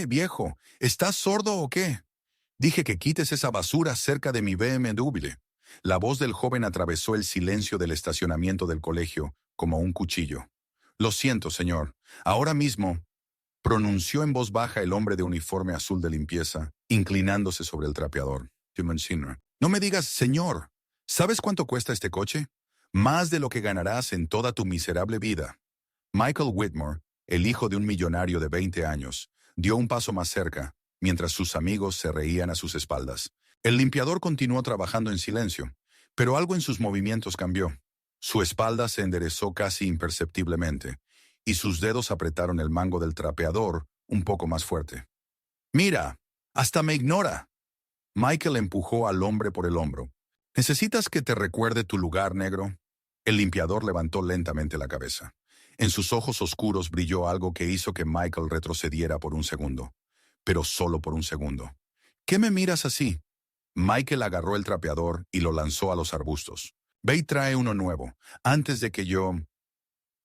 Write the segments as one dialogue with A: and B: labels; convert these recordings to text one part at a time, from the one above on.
A: Viejo, ¿estás sordo o qué? Dije que quites esa basura cerca de mi BMW. La voz del joven atravesó el silencio del estacionamiento del colegio como un cuchillo. Lo siento, señor. Ahora mismo, pronunció en voz baja el hombre de uniforme azul de limpieza, inclinándose sobre el trapeador. No me digas, señor. ¿Sabes cuánto cuesta este coche? Más de lo que ganarás en toda tu miserable vida. Michael Whitmore, el hijo de un millonario de 20 años, dio un paso más cerca, mientras sus amigos se reían a sus espaldas. El limpiador continuó trabajando en silencio, pero algo en sus movimientos cambió. Su espalda se enderezó casi imperceptiblemente, y sus dedos apretaron el mango del trapeador un poco más fuerte. «Mira, hasta me ignora». Michael empujó al hombre por el hombro. «¿Necesitas que te recuerde tu lugar, negro?» El limpiador levantó lentamente la cabeza. En sus ojos oscuros brilló algo que hizo que Michael retrocediera por un segundo. Pero solo por un segundo. «¿Qué me miras así?» Michael agarró el trapeador y lo lanzó a los arbustos. «Ve y trae uno nuevo, antes de que yo...»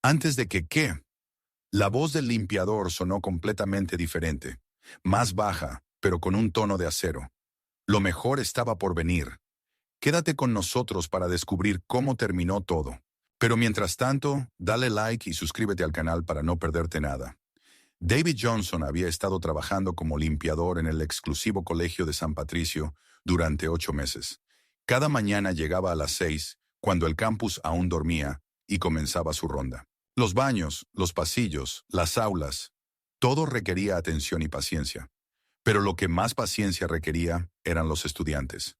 A: «¿Antes de que qué?» La voz del limpiador sonó completamente diferente, más baja, pero con un tono de acero. Lo mejor estaba por venir. Quédate con nosotros para descubrir cómo terminó todo. Pero mientras tanto, dale like y suscríbete al canal para no perderte nada. David Johnson había estado trabajando como limpiador en el exclusivo colegio de San Patricio durante 8 meses. Cada mañana llegaba a las 6, cuando el campus aún dormía, y comenzaba su ronda. Los baños, los pasillos, las aulas, todo requería atención y paciencia. Pero lo que más paciencia requería eran los estudiantes.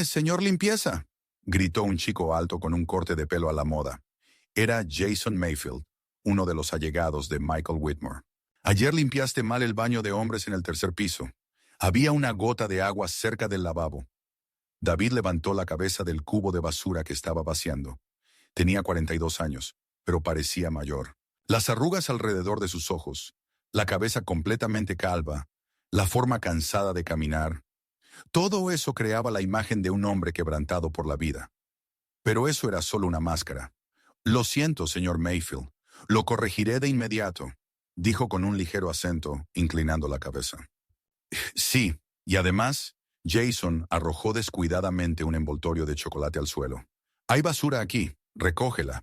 A: Señor limpieza», gritó un chico alto con un corte de pelo a la moda. Era Jason Mayfield, uno de los allegados de Michael Whitmore. «Ayer limpiaste mal el baño de hombres en el tercer piso. Había una gota de agua cerca del lavabo». David levantó la cabeza del cubo de basura que estaba vaciando. Tenía 42 años, pero parecía mayor. Las arrugas alrededor de sus ojos, la cabeza completamente calva, la forma cansada de caminar. Todo eso creaba la imagen de un hombre quebrantado por la vida. Pero eso era solo una máscara. «Lo siento, señor Mayfield. Lo corregiré de inmediato», dijo con un ligero acento, inclinando la cabeza. «Sí, y además», Jason arrojó descuidadamente un envoltorio de chocolate al suelo. «Hay basura aquí, recógela».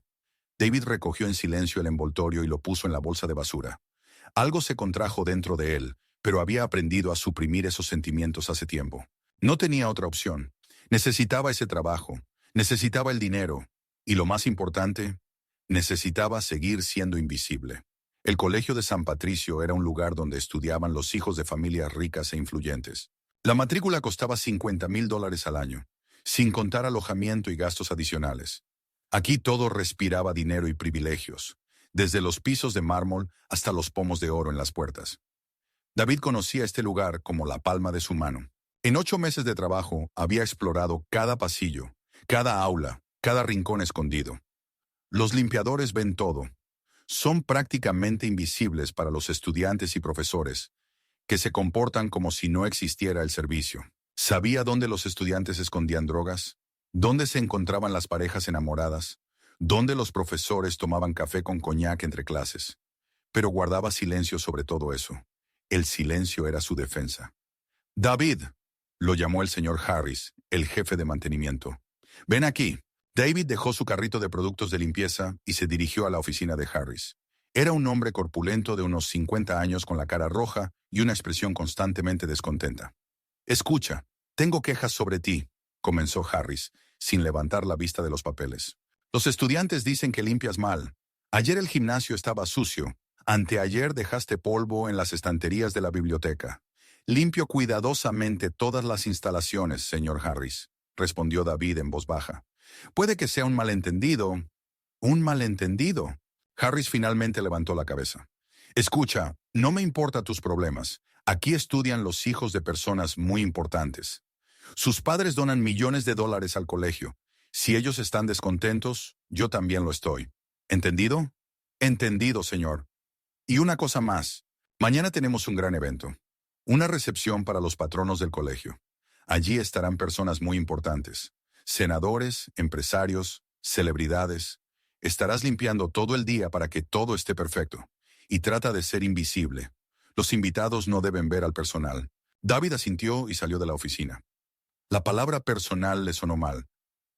A: David recogió en silencio el envoltorio y lo puso en la bolsa de basura. Algo se contrajo dentro de él, pero había aprendido a suprimir esos sentimientos hace tiempo. No tenía otra opción. Necesitaba ese trabajo, necesitaba el dinero, y lo más importante, necesitaba seguir siendo invisible. El colegio de San Patricio era un lugar donde estudiaban los hijos de familias ricas e influyentes. La matrícula costaba $50,000 al año, sin contar alojamiento y gastos adicionales. Aquí todo respiraba dinero y privilegios, desde los pisos de mármol hasta los pomos de oro en las puertas. David conocía este lugar como la palma de su mano. En 8 meses de trabajo había explorado cada pasillo, cada aula, cada rincón escondido. Los limpiadores ven todo. Son prácticamente invisibles para los estudiantes y profesores, que se comportan como si no existiera el servicio. ¿Sabía dónde los estudiantes escondían drogas? ¿Dónde se encontraban las parejas enamoradas? ¿Dónde los profesores tomaban café con coñac entre clases? Pero guardaba silencio sobre todo eso. El silencio era su defensa. «David», lo llamó el señor Harris, el jefe de mantenimiento. «Ven aquí». David dejó su carrito de productos de limpieza y se dirigió a la oficina de Harris. Era un hombre corpulento de unos 50 años con la cara roja y una expresión constantemente descontenta. «Escucha, tengo quejas sobre ti», comenzó Harris, sin levantar la vista de los papeles. «Los estudiantes dicen que limpias mal. Ayer el gimnasio estaba sucio. Anteayer dejaste polvo en las estanterías de la biblioteca. Limpio cuidadosamente todas las instalaciones, señor Harris», respondió David en voz baja. «Puede que sea un malentendido». «¿Un malentendido?» Harris finalmente levantó la cabeza. «Escucha, no me importan tus problemas. Aquí estudian los hijos de personas muy importantes. Sus padres donan millones de dólares al colegio. Si ellos están descontentos, yo también lo estoy. ¿Entendido?» «Entendido, señor. Y una cosa más. Mañana tenemos un gran evento. Una recepción para los patronos del colegio. Allí estarán personas muy importantes. Senadores, empresarios, celebridades. Estarás limpiando todo el día para que todo esté perfecto. Y trata de ser invisible. Los invitados no deben ver al personal. David asintió y salió de la oficina. La palabra personal le sonó mal,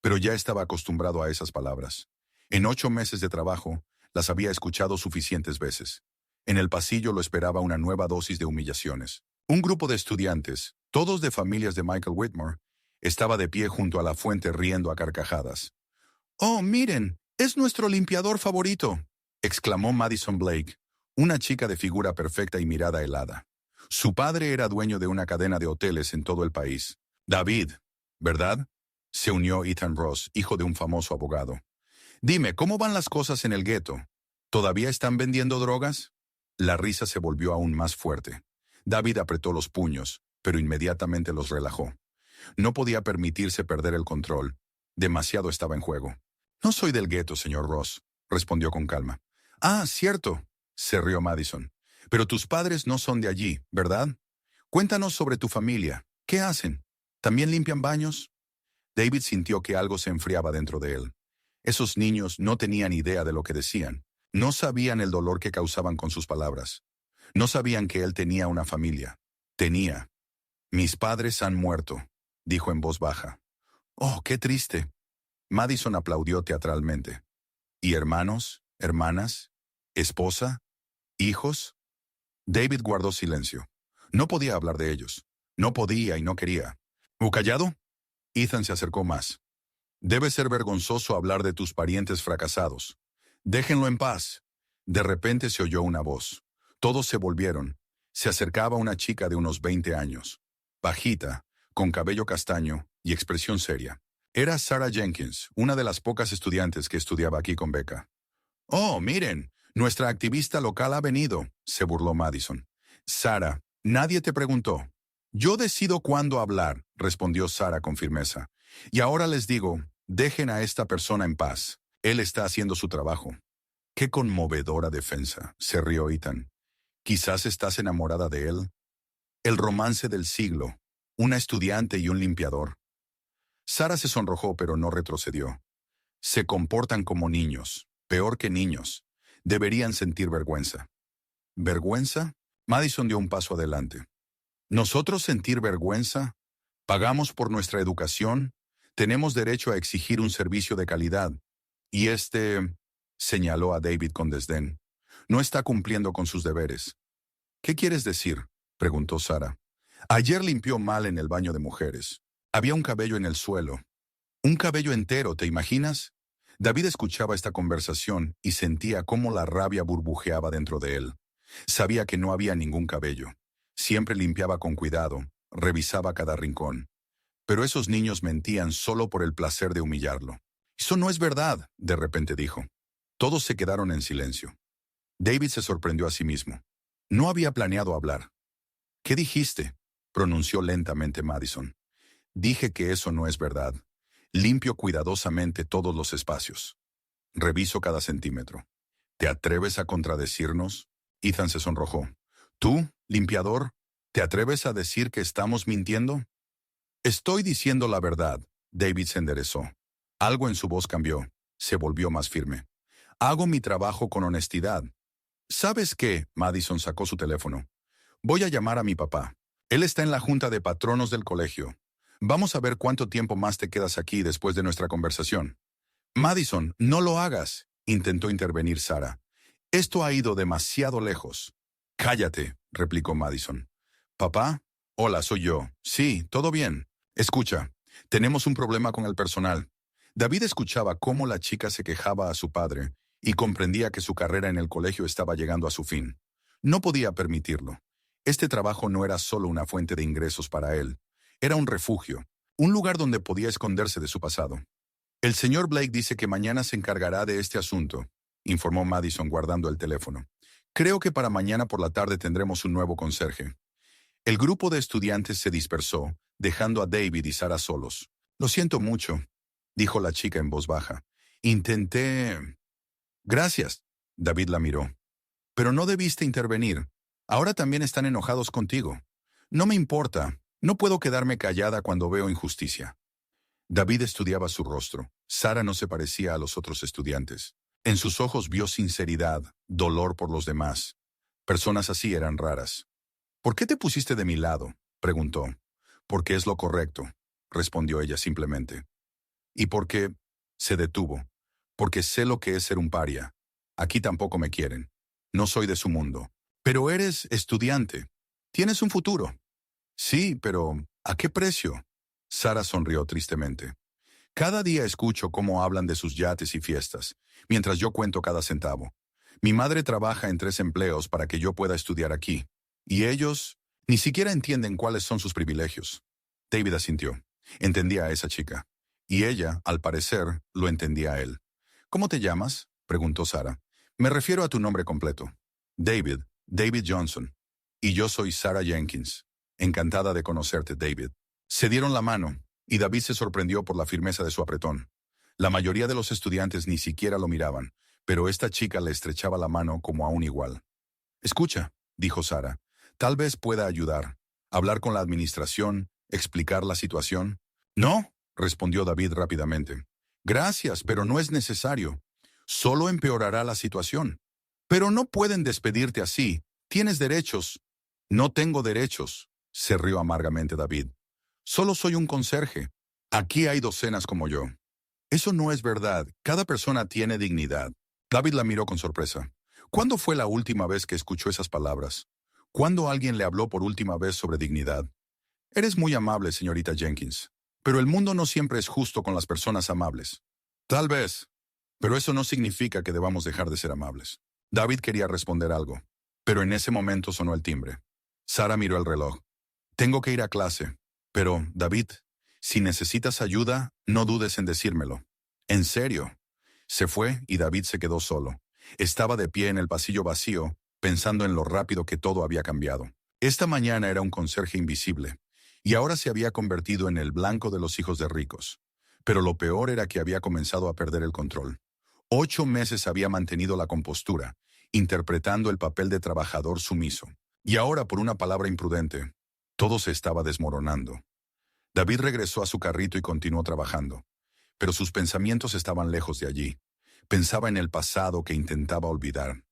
A: pero ya estaba acostumbrado a esas palabras. En 8 meses de trabajo, las había escuchado suficientes veces. En el pasillo lo esperaba una nueva dosis de humillaciones. Un grupo de estudiantes, todos de familias de Michael Whitmore, estaba de pie junto a la fuente riendo a carcajadas. «¡Oh, miren! ¡Es nuestro limpiador favorito!», exclamó Madison Blake, una chica de figura perfecta y mirada helada. Su padre era dueño de una cadena de hoteles en todo el país. «David, ¿verdad?», se unió Ethan Ross, hijo de un famoso abogado. «Dime, ¿cómo van las cosas en el gueto? ¿Todavía están vendiendo drogas?». La risa se volvió aún más fuerte. David apretó los puños, pero inmediatamente los relajó. No podía permitirse perder el control. Demasiado estaba en juego. «No soy del gueto, señor Ross», respondió con calma. «Ah, cierto», se rió Madison. «Pero tus padres no son de allí, ¿verdad? Cuéntanos sobre tu familia. ¿Qué hacen? ¿También limpian baños?». David sintió que algo se enfriaba dentro de él. Esos niños no tenían idea de lo que decían. No sabían el dolor que causaban con sus palabras. No sabían que él tenía una familia. Tenía. «Mis padres han muerto», dijo en voz baja. «Oh, qué triste». Madison aplaudió teatralmente. «¿Y hermanos? ¿Hermanas? ¿Esposa? ¿Hijos?». David guardó silencio. No podía hablar de ellos. No podía y no quería. «¿Callado?». Ethan se acercó más. «Debe ser vergonzoso hablar de tus parientes fracasados. Déjenlo en paz». De repente se oyó una voz. Todos se volvieron. Se acercaba una chica de unos 20 años. Bajita, con cabello castaño y expresión seria. Era Sarah Jenkins, una de las pocas estudiantes que estudiaba aquí con beca. «Oh, miren, nuestra activista local ha venido», se burló Madison. «Sarah, nadie te preguntó». «Yo decido cuándo hablar», respondió Sarah con firmeza. «Y ahora les digo, dejen a esta persona en paz. Él está haciendo su trabajo». «Qué conmovedora defensa», se rió Ethan. «Quizás estás enamorada de él». El romance del siglo, una estudiante y un limpiador. Sarah se sonrojó pero no retrocedió. «Se comportan como niños, peor que niños. Deberían sentir vergüenza». «¿Vergüenza?». Madison dio un paso adelante. «¿Nosotros sentir vergüenza? Pagamos por nuestra educación. Tenemos derecho a exigir un servicio de calidad. Y señaló a David con desdén, «no está cumpliendo con sus deberes». «¿Qué quieres decir?», preguntó Sarah. «Ayer limpió mal en el baño de mujeres. Había un cabello en el suelo. Un cabello entero, ¿te imaginas?». David escuchaba esta conversación y sentía cómo la rabia burbujeaba dentro de él. Sabía que no había ningún cabello. Siempre limpiaba con cuidado, revisaba cada rincón. Pero esos niños mentían solo por el placer de humillarlo. «Eso no es verdad», de repente dijo. Todos se quedaron en silencio. David se sorprendió a sí mismo. No había planeado hablar. «¿Qué dijiste?», pronunció lentamente Madison. «Dije que eso no es verdad. Limpio cuidadosamente todos los espacios. Reviso cada centímetro». «¿Te atreves a contradecirnos?». Ethan se sonrojó. «¿Tú, limpiador, te atreves a decir que estamos mintiendo?». «Estoy diciendo la verdad», David se enderezó. Algo en su voz cambió. Se volvió más firme. «Hago mi trabajo con honestidad». «¿Sabes qué?», Madison sacó su teléfono. «Voy a llamar a mi papá. Él está en la junta de patronos del colegio. Vamos a ver cuánto tiempo más te quedas aquí después de nuestra conversación». «Madison, no lo hagas», intentó intervenir Sarah. «Esto ha ido demasiado lejos». «Cállate», replicó Madison. «Papá, hola, soy yo. Sí, todo bien. Escucha, tenemos un problema con el personal». David escuchaba cómo la chica se quejaba a su padre y comprendía que su carrera en el colegio estaba llegando a su fin. No podía permitirlo. Este trabajo no era solo una fuente de ingresos para él. Era un refugio, un lugar donde podía esconderse de su pasado. «El señor Blake dice que mañana se encargará de este asunto», informó Madison guardando el teléfono. «Creo que para mañana por la tarde tendremos un nuevo conserje». El grupo de estudiantes se dispersó, dejando a David y Sarah solos. «Lo siento mucho», dijo la chica en voz baja. «Intenté...». «Gracias», David la miró. «Pero no debiste intervenir. Ahora también están enojados contigo». «No me importa. No puedo quedarme callada cuando veo injusticia». David estudiaba su rostro. Sarah no se parecía a los otros estudiantes. En sus ojos vio sinceridad, dolor por los demás. Personas así eran raras. ¿Por qué te pusiste de mi lado?, preguntó. Porque es lo correcto, respondió ella simplemente. ¿Y por qué? Se detuvo. Porque sé lo que es ser un paria. Aquí tampoco me quieren. No soy de su mundo. Pero eres estudiante. Tienes un futuro. Sí, pero ¿a qué precio? Sara sonrió tristemente. Cada día escucho cómo hablan de sus yates y fiestas, mientras yo cuento cada centavo. Mi madre trabaja en 3 empleos para que yo pueda estudiar aquí. Y ellos ni siquiera entienden cuáles son sus privilegios. David asintió. Entendía a esa chica. Y ella, al parecer, lo entendía a él. ¿Cómo te llamas?, preguntó Sara. Me refiero a tu nombre completo. David Johnson. Y yo soy Sarah Jenkins. Encantada de conocerte, David. Se dieron la mano, y David se sorprendió por la firmeza de su apretón. La mayoría de los estudiantes ni siquiera lo miraban, pero esta chica le estrechaba la mano como a un igual. Escucha, dijo Sara, tal vez pueda ayudar. Hablar con la administración, explicar la situación. No, respondió David rápidamente. Gracias, pero no es necesario. Solo empeorará la situación. Pero no pueden despedirte así. Tienes derechos. No tengo derechos, se rió amargamente David. Solo soy un conserje. Aquí hay docenas como yo. Eso no es verdad. Cada persona tiene dignidad. David la miró con sorpresa. ¿Cuándo fue la última vez que escuchó esas palabras? ¿Cuándo alguien le habló por última vez sobre dignidad? Eres muy amable, señorita Jenkins. Pero el mundo no siempre es justo con las personas amables. Tal vez. Pero eso no significa que debamos dejar de ser amables. David quería responder algo, pero en ese momento sonó el timbre. Sara miró el reloj. Tengo que ir a clase. Pero, David, si necesitas ayuda, no dudes en decírmelo. ¿En serio? Se fue y David se quedó solo. Estaba de pie en el pasillo vacío, pensando en lo rápido que todo había cambiado. Esta mañana era un conserje invisible, y ahora se había convertido en el blanco de los hijos de ricos. Pero lo peor era que había comenzado a perder el control. 8 meses había mantenido la compostura, interpretando el papel de trabajador sumiso. Y ahora, por una palabra imprudente, todo se estaba desmoronando. David regresó a su carrito y continuó trabajando. Pero sus pensamientos estaban lejos de allí. Pensaba en el pasado que intentaba olvidar,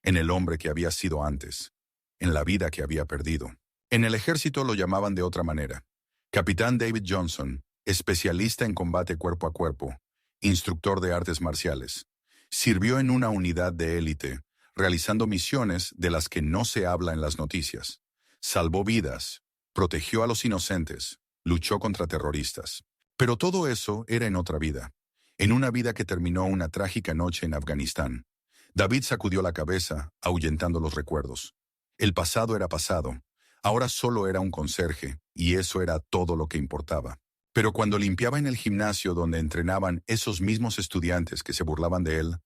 A: en el hombre que había sido antes, en la vida que había perdido. En el ejército lo llamaban de otra manera. Capitán David Johnson, especialista en combate cuerpo a cuerpo, instructor de artes marciales. Sirvió en una unidad de élite, realizando misiones de las que no se habla en las noticias. Salvó vidas, protegió a los inocentes, luchó contra terroristas. Pero todo eso era en otra vida, en una vida que terminó una trágica noche en Afganistán. David sacudió la cabeza, ahuyentando los recuerdos. El pasado era pasado, ahora solo era un conserje, y eso era todo lo que importaba. Pero cuando limpiaba en el gimnasio donde entrenaban esos mismos estudiantes que se burlaban de él,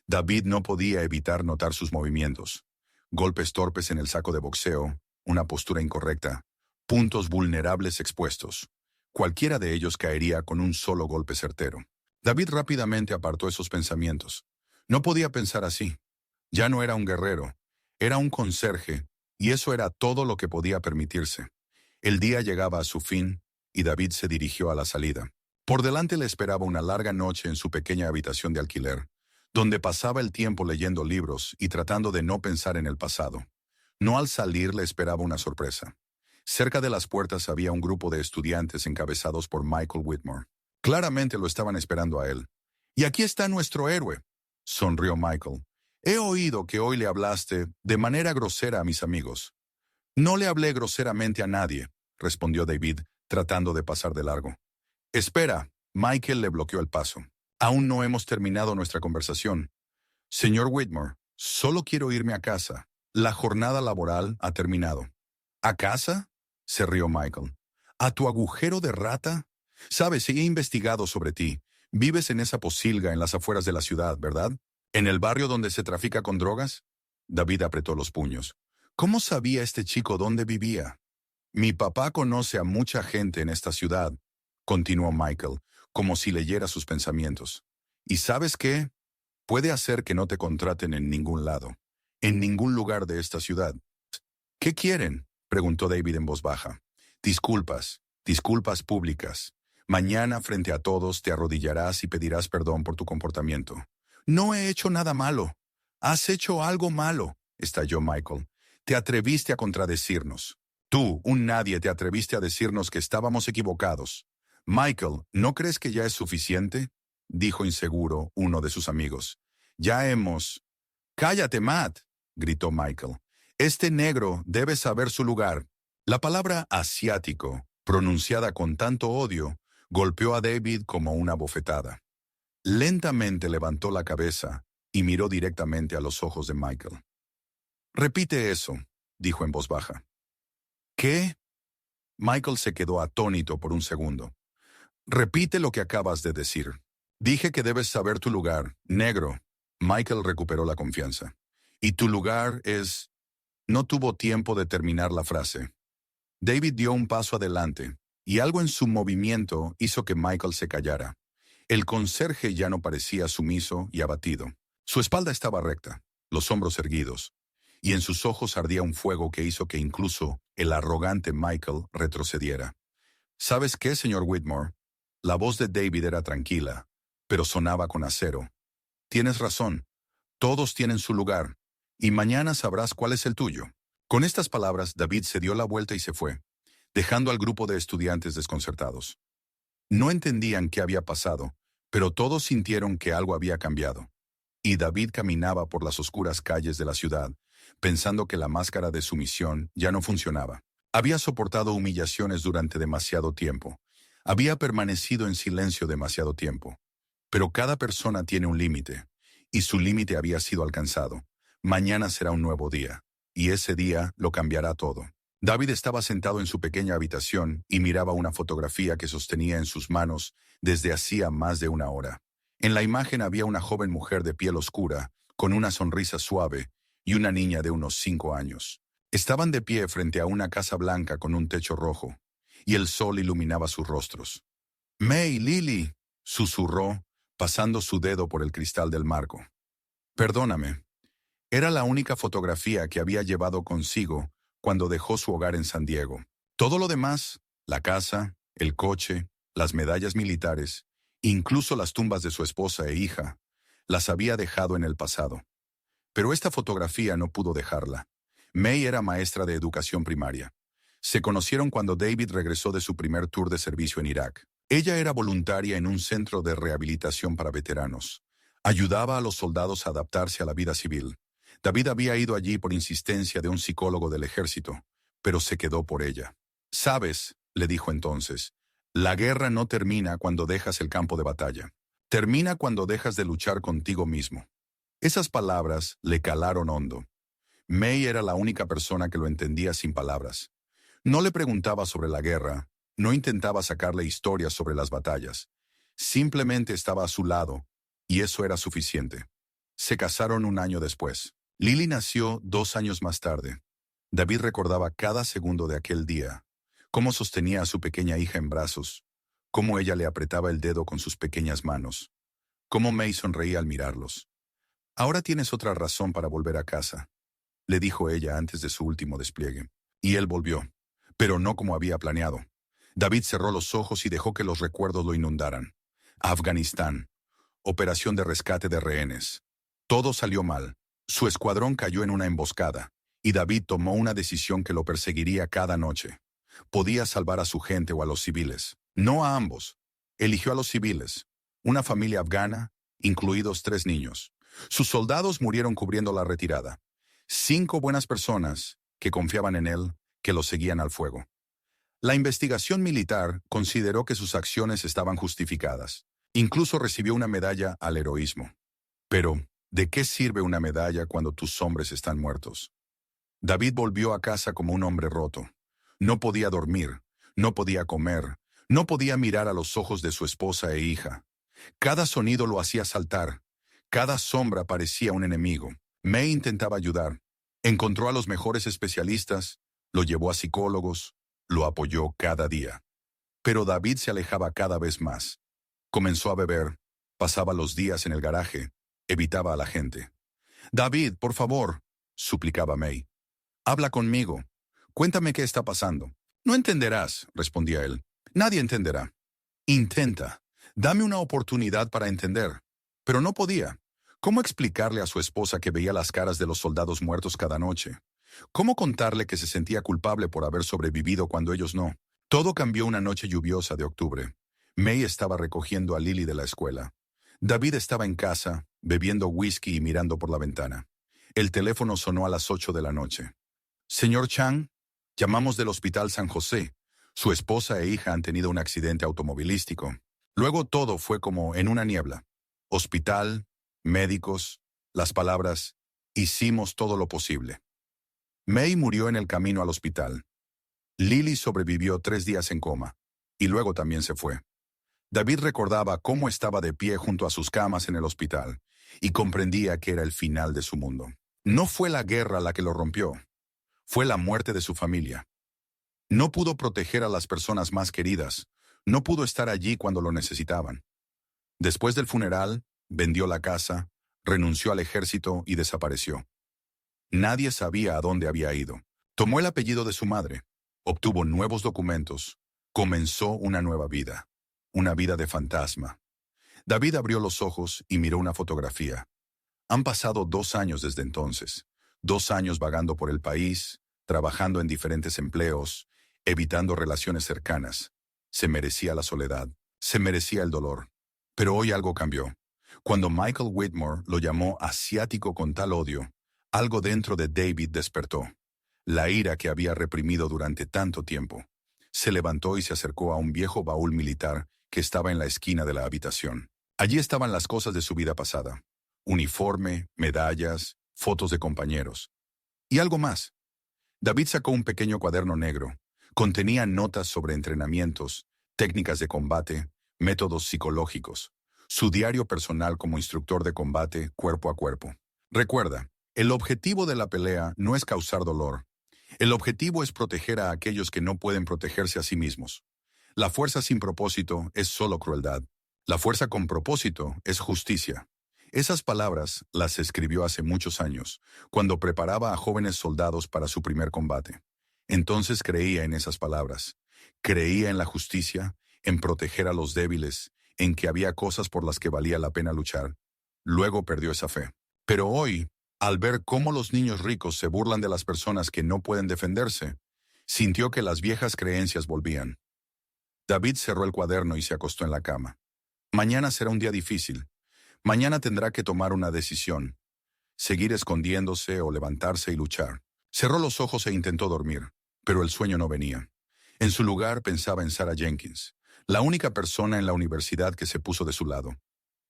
A: David no podía evitar notar sus movimientos. Golpes torpes en el saco de boxeo, una postura incorrecta, puntos vulnerables expuestos. Cualquiera de ellos caería con un solo golpe certero. David rápidamente apartó esos pensamientos. No podía pensar así. Ya no era un guerrero, era un conserje, y eso era todo lo que podía permitirse. El día llegaba a su fin, y David se dirigió a la salida. Por delante le esperaba una larga noche en su pequeña habitación de alquiler, donde pasaba el tiempo leyendo libros y tratando de no pensar en el pasado. No al salir le esperaba una sorpresa. Cerca de las puertas había un grupo de estudiantes encabezados por Michael Whitmore. Claramente lo estaban esperando a él. «Y aquí está nuestro héroe», sonrió Michael. «He oído que hoy le hablaste de manera grosera a mis amigos». «No le hablé groseramente a nadie», respondió David, tratando de pasar de largo. «Espera», Michael le bloqueó el paso. «Aún no hemos terminado nuestra conversación. Señor Whitmore, solo quiero irme a casa. La jornada laboral ha terminado». «¿A casa?», se rió Michael. «¿A tu agujero de rata? Sabes, he investigado sobre ti. Vives en esa posilga en las afueras de la ciudad, ¿verdad? ¿En el barrio donde se trafica con drogas?» David apretó los puños. ¿Cómo sabía este chico dónde vivía? «Mi papá conoce a mucha gente en esta ciudad», continuó Michael, como si leyera sus pensamientos. «¿Y sabes qué? Puede hacer que no te contraten en ningún lado, en ningún lugar de esta ciudad». «¿Qué quieren?», preguntó David en voz baja. Disculpas públicas. Mañana, frente a todos, te arrodillarás y pedirás perdón por tu comportamiento». «No he hecho nada malo». «Has hecho algo malo», estalló Michael. Te atreviste a contradecirnos. Tú, un nadie, te atreviste a decirnos que estábamos equivocados. Michael, ¿no crees que ya es suficiente?, dijo inseguro uno de sus amigos. Ya hemos... «¡Cállate, Matt!», gritó Michael. «Este negro debe saber su lugar». La palabra asiático, pronunciada con tanto odio, golpeó a David como una bofetada. Lentamente levantó la cabeza y miró directamente a los ojos de Michael. «Repite eso», dijo en voz baja. «¿Qué?». Michael se quedó atónito por un segundo. «Repite lo que acabas de decir». «Dije que debes saber tu lugar, negro». Michael recuperó la confianza. «Y tu lugar es...». No tuvo tiempo de terminar la frase. David dio un paso adelante, y algo en su movimiento hizo que Michael se callara. El conserje ya no parecía sumiso y abatido. Su espalda estaba recta, los hombros erguidos, y en sus ojos ardía un fuego que hizo que incluso el arrogante Michael retrocediera. «¿Sabes qué, señor Whitmore?». La voz de David era tranquila, pero sonaba con acero. «Tienes razón. Todos tienen su lugar, y mañana sabrás cuál es el tuyo». Con estas palabras, David se dio la vuelta y se fue, dejando al grupo de estudiantes desconcertados. No entendían qué había pasado, pero todos sintieron que algo había cambiado. Y David caminaba por las oscuras calles de la ciudad, pensando que la máscara de sumisión ya no funcionaba. Había soportado humillaciones durante demasiado tiempo. Había permanecido en silencio demasiado tiempo. Pero cada persona tiene un límite, y su límite había sido alcanzado. Mañana será un nuevo día, y ese día lo cambiará todo. David estaba sentado en su pequeña habitación y miraba una fotografía que sostenía en sus manos desde hacía más de una hora. En la imagen había una joven mujer de piel oscura, con una sonrisa suave, y una niña de unos 5 años. Estaban de pie frente a una casa blanca con un techo rojo, y el sol iluminaba sus rostros. «May, Lily», susurró, pasando su dedo por el cristal del marco. «Perdóname». Era la única fotografía que había llevado consigo cuando dejó su hogar en San Diego. Todo lo demás, la casa, el coche, las medallas militares, incluso las tumbas de su esposa e hija, las había dejado en el pasado. Pero esta fotografía no pudo dejarla. May era maestra de educación primaria. Se conocieron cuando David regresó de su primer tour de servicio en Irak. Ella era voluntaria en un centro de rehabilitación para veteranos. Ayudaba a los soldados a adaptarse a la vida civil. David había ido allí por insistencia de un psicólogo del ejército, pero se quedó por ella. «Sabes», le dijo entonces, «la guerra no termina cuando dejas el campo de batalla. Termina cuando dejas de luchar contigo mismo». Esas palabras le calaron hondo. May era la única persona que lo entendía sin palabras. No le preguntaba sobre la guerra, no intentaba sacarle historias sobre las batallas. Simplemente estaba a su lado, y eso era suficiente. Se casaron un año después. Lily nació 2 años más tarde. David recordaba cada segundo de aquel día, cómo sostenía a su pequeña hija en brazos, cómo ella le apretaba el dedo con sus pequeñas manos, cómo May sonreía al mirarlos. «Ahora tienes otra razón para volver a casa», le dijo ella antes de su último despliegue. Y él volvió, pero no como había planeado. David cerró los ojos y dejó que los recuerdos lo inundaran. Afganistán. Operación de rescate de rehenes. Todo salió mal. Su escuadrón cayó en una emboscada, y David tomó una decisión que lo perseguiría cada noche. Podía salvar a su gente o a los civiles. No a ambos. Eligió a los civiles, una familia afgana, incluidos 3 niños. Sus soldados murieron cubriendo la retirada. 5 buenas personas que confiaban en él, que lo seguían al fuego. La investigación militar consideró que sus acciones estaban justificadas. Incluso recibió una medalla al heroísmo. Pero, ¿de qué sirve una medalla cuando tus hombres están muertos? David volvió a casa como un hombre roto. No podía dormir, no podía comer, no podía mirar a los ojos de su esposa e hija. Cada sonido lo hacía saltar. Cada sombra parecía un enemigo. May intentaba ayudar. Encontró a los mejores especialistas, lo llevó a psicólogos, lo apoyó cada día. Pero David se alejaba cada vez más. Comenzó a beber, pasaba los días en el garaje, evitaba a la gente. «David, por favor», suplicaba May. «Habla conmigo. Cuéntame qué está pasando». «No entenderás», respondía él. «Nadie entenderá». «Intenta. Dame una oportunidad para entender». Pero no podía. ¿Cómo explicarle a su esposa que veía las caras de los soldados muertos cada noche? ¿Cómo contarle que se sentía culpable por haber sobrevivido cuando ellos no? Todo cambió una noche lluviosa de octubre. May estaba recogiendo a Lily de la escuela. David estaba en casa, bebiendo whisky y mirando por la ventana. El teléfono sonó a las 8 de la noche. Señor Chang, llamamos del Hospital San José. Su esposa e hija han tenido un accidente automovilístico. Luego todo fue como en una niebla. Hospital, médicos, las palabras, hicimos todo lo posible. May murió en el camino al hospital. Lily sobrevivió 3 días en coma, y luego también se fue. David recordaba cómo estaba de pie junto a sus camas en el hospital, y comprendía que era el final de su mundo. No fue la guerra la que lo rompió, fue la muerte de su familia. No pudo proteger a las personas más queridas, no pudo estar allí cuando lo necesitaban. Después del funeral, vendió la casa, renunció al ejército y desapareció. Nadie sabía a dónde había ido. Tomó el apellido de su madre, obtuvo nuevos documentos, comenzó una nueva vida, una vida de fantasma. David abrió los ojos y miró una fotografía. Han pasado 2 años desde entonces, 2 años vagando por el país, trabajando en diferentes empleos, evitando relaciones cercanas. Se merecía la soledad, se merecía el dolor. Pero hoy algo cambió. Cuando Michael Whitmore lo llamó asiático con tal odio, algo dentro de David despertó. La ira que había reprimido durante tanto tiempo. Se levantó y se acercó a un viejo baúl militar que estaba en la esquina de la habitación. Allí estaban las cosas de su vida pasada. Uniforme, medallas, fotos de compañeros. Y algo más. David sacó un pequeño cuaderno negro. Contenía notas sobre entrenamientos, técnicas de combate, métodos psicológicos. Su diario personal como instructor de combate cuerpo a cuerpo. Recuerda, el objetivo de la pelea no es causar dolor. El objetivo es proteger a aquellos que no pueden protegerse a sí mismos. La fuerza sin propósito es solo crueldad. La fuerza con propósito es justicia. Esas palabras las escribió hace muchos años, cuando preparaba a jóvenes soldados para su primer combate. Entonces creía en esas palabras. Creía en la justicia, en proteger a los débiles, en que había cosas por las que valía la pena luchar. Luego perdió esa fe. Pero hoy, al ver cómo los niños ricos se burlan de las personas que no pueden defenderse, sintió que las viejas creencias volvían. David cerró el cuaderno y se acostó en la cama. Mañana será un día difícil. Mañana tendrá que tomar una decisión. Seguir escondiéndose o levantarse y luchar. Cerró los ojos e intentó dormir, pero el sueño no venía. En su lugar pensaba en Sarah Jenkins, la única persona en la universidad que se puso de su lado.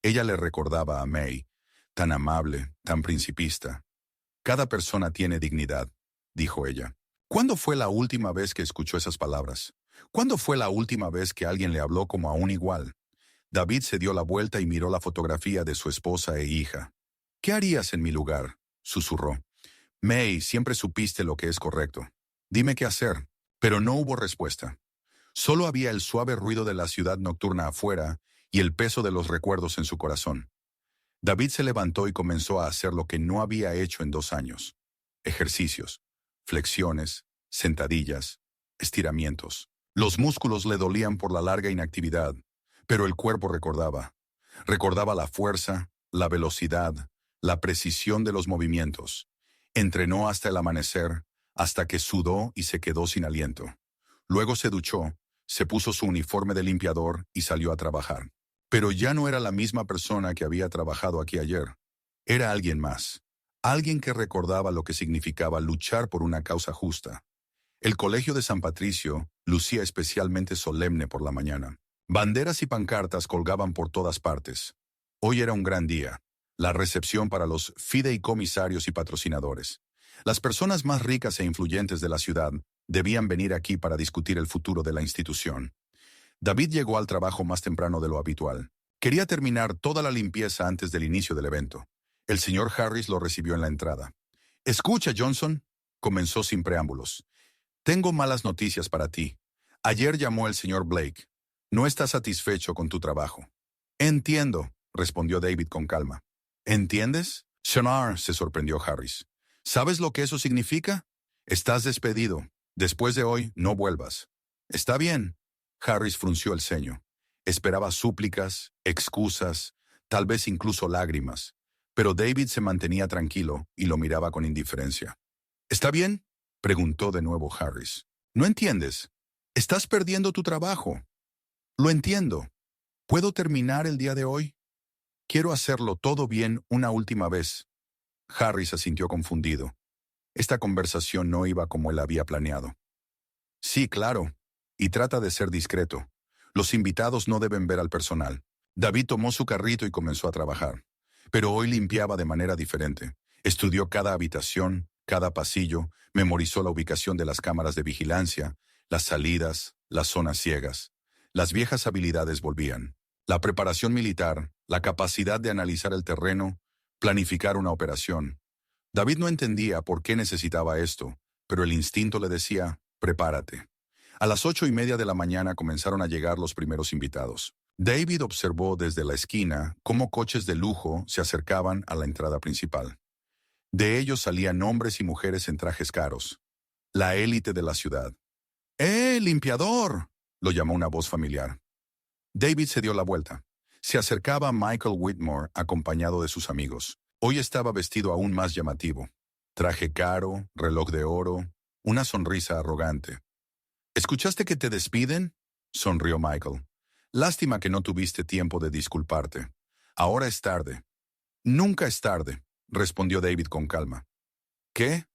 A: Ella le recordaba a May, tan amable, tan principista. Cada persona tiene dignidad, dijo ella. ¿Cuándo fue la última vez que escuchó esas palabras? ¿Cuándo fue la última vez que alguien le habló como a un igual? David se dio la vuelta y miró la fotografía de su esposa e hija. ¿Qué harías en mi lugar?, susurró. May, siempre supiste lo que es correcto. Dime qué hacer. Pero no hubo respuesta. Solo había el suave ruido de la ciudad nocturna afuera y el peso de los recuerdos en su corazón. David se levantó y comenzó a hacer lo que no había hecho en 2 años. Ejercicios, flexiones, sentadillas, estiramientos. Los músculos le dolían por la larga inactividad, pero el cuerpo recordaba. Recordaba la fuerza, la velocidad, la precisión de los movimientos. Entrenó hasta el amanecer, hasta que sudó y se quedó sin aliento. Luego se duchó, se puso su uniforme de limpiador y salió a trabajar. Pero ya no era la misma persona que había trabajado aquí ayer. Era alguien más. Alguien que recordaba lo que significaba luchar por una causa justa. El colegio de San Patricio lucía especialmente solemne por la mañana. Banderas y pancartas colgaban por todas partes. Hoy era un gran día. La recepción para los fideicomisarios y patrocinadores. Las personas más ricas e influyentes de la ciudad debían venir aquí para discutir el futuro de la institución. David llegó al trabajo más temprano de lo habitual. Quería terminar toda la limpieza antes del inicio del evento. El señor Harris lo recibió en la entrada. «Escucha, Johnson», comenzó sin preámbulos. «Tengo malas noticias para ti. Ayer llamó el señor Blake. No está satisfecho con tu trabajo». «Entiendo», respondió David con calma. «¿Entiendes?» «Sonar», se sorprendió Harris. «¿Sabes lo que eso significa? Estás despedido. Después de hoy, no vuelvas». «Está bien». Harris frunció el ceño. Esperaba súplicas, excusas, tal vez incluso lágrimas. Pero David se mantenía tranquilo y lo miraba con indiferencia. ¿Está bien? Preguntó de nuevo Harris. ¿No entiendes? Estás perdiendo tu trabajo. Lo entiendo. ¿Puedo terminar el día de hoy? Quiero hacerlo todo bien una última vez. Harris asintió confundido. Esta conversación no iba como él había planeado. Sí, claro. Y trata de ser discreto. Los invitados no deben ver al personal. David tomó su carrito y comenzó a trabajar. Pero hoy limpiaba de manera diferente. Estudió cada habitación, cada pasillo, memorizó la ubicación de las cámaras de vigilancia, las salidas, las zonas ciegas. Las viejas habilidades volvían. La preparación militar, la capacidad de analizar el terreno, planificar una operación. David no entendía por qué necesitaba esto, pero el instinto le decía, prepárate. A las 8:30 de la mañana comenzaron a llegar los primeros invitados. David observó desde la esquina cómo coches de lujo se acercaban a la entrada principal. De ellos salían hombres y mujeres en trajes caros. La élite de la ciudad. ¡Limpiador!, lo llamó una voz familiar. David se dio la vuelta. Se acercaba Michael Whitmore acompañado de sus amigos. Hoy estaba vestido aún más llamativo. Traje caro, reloj de oro, una sonrisa arrogante. ¿Escuchaste que te despiden?, sonrió Michael. Lástima que no tuviste tiempo de disculparte. Ahora es tarde. Nunca es tarde, respondió David con calma. ¿Qué?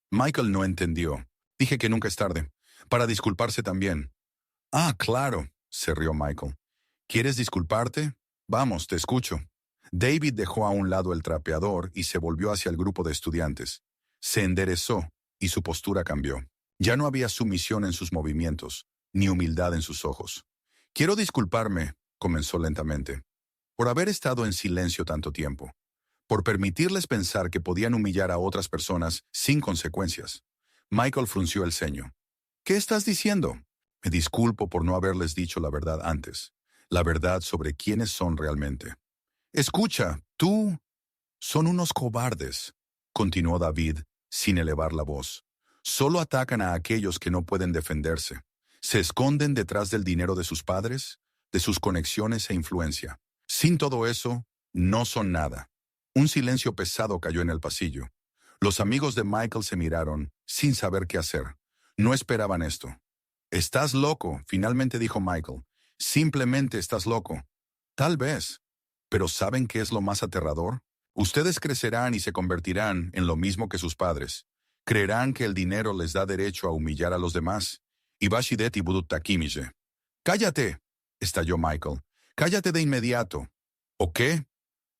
A: Michael no entendió. Dije que nunca es tarde. Para disculparse también. Ah, claro, se rió Michael. ¿Quieres disculparte? Vamos, te escucho. David dejó a un lado el trapeador y se volvió hacia el grupo de estudiantes. Se enderezó y su postura cambió. Ya no había sumisión en sus movimientos, ni humildad en sus ojos. Quiero disculparme, comenzó lentamente, por haber estado en silencio tanto tiempo, por permitirles pensar que podían humillar a otras personas sin consecuencias. Michael frunció el ceño. ¿Qué estás diciendo? Me disculpo por no haberles dicho la verdad antes, la verdad sobre quiénes son realmente. Escucha, tú... Son unos cobardes, continuó David, sin elevar la voz. Solo atacan a aquellos que no pueden defenderse. Se esconden detrás del dinero de sus padres, de sus conexiones e influencia. Sin todo eso, no son nada. Un silencio pesado cayó en el pasillo. Los amigos de Michael se miraron, sin saber qué hacer. No esperaban esto. «Estás loco», finalmente dijo Michael. «Simplemente estás loco». Tal vez. Pero ¿saben qué es lo más aterrador? Ustedes crecerán y se convertirán en lo mismo que sus padres. Creerán que el dinero les da derecho a humillar a los demás. Ibashidet y Budut Takimije. «¡Cállate!», estalló Michael. «¡Cállate de inmediato!». ¿O qué?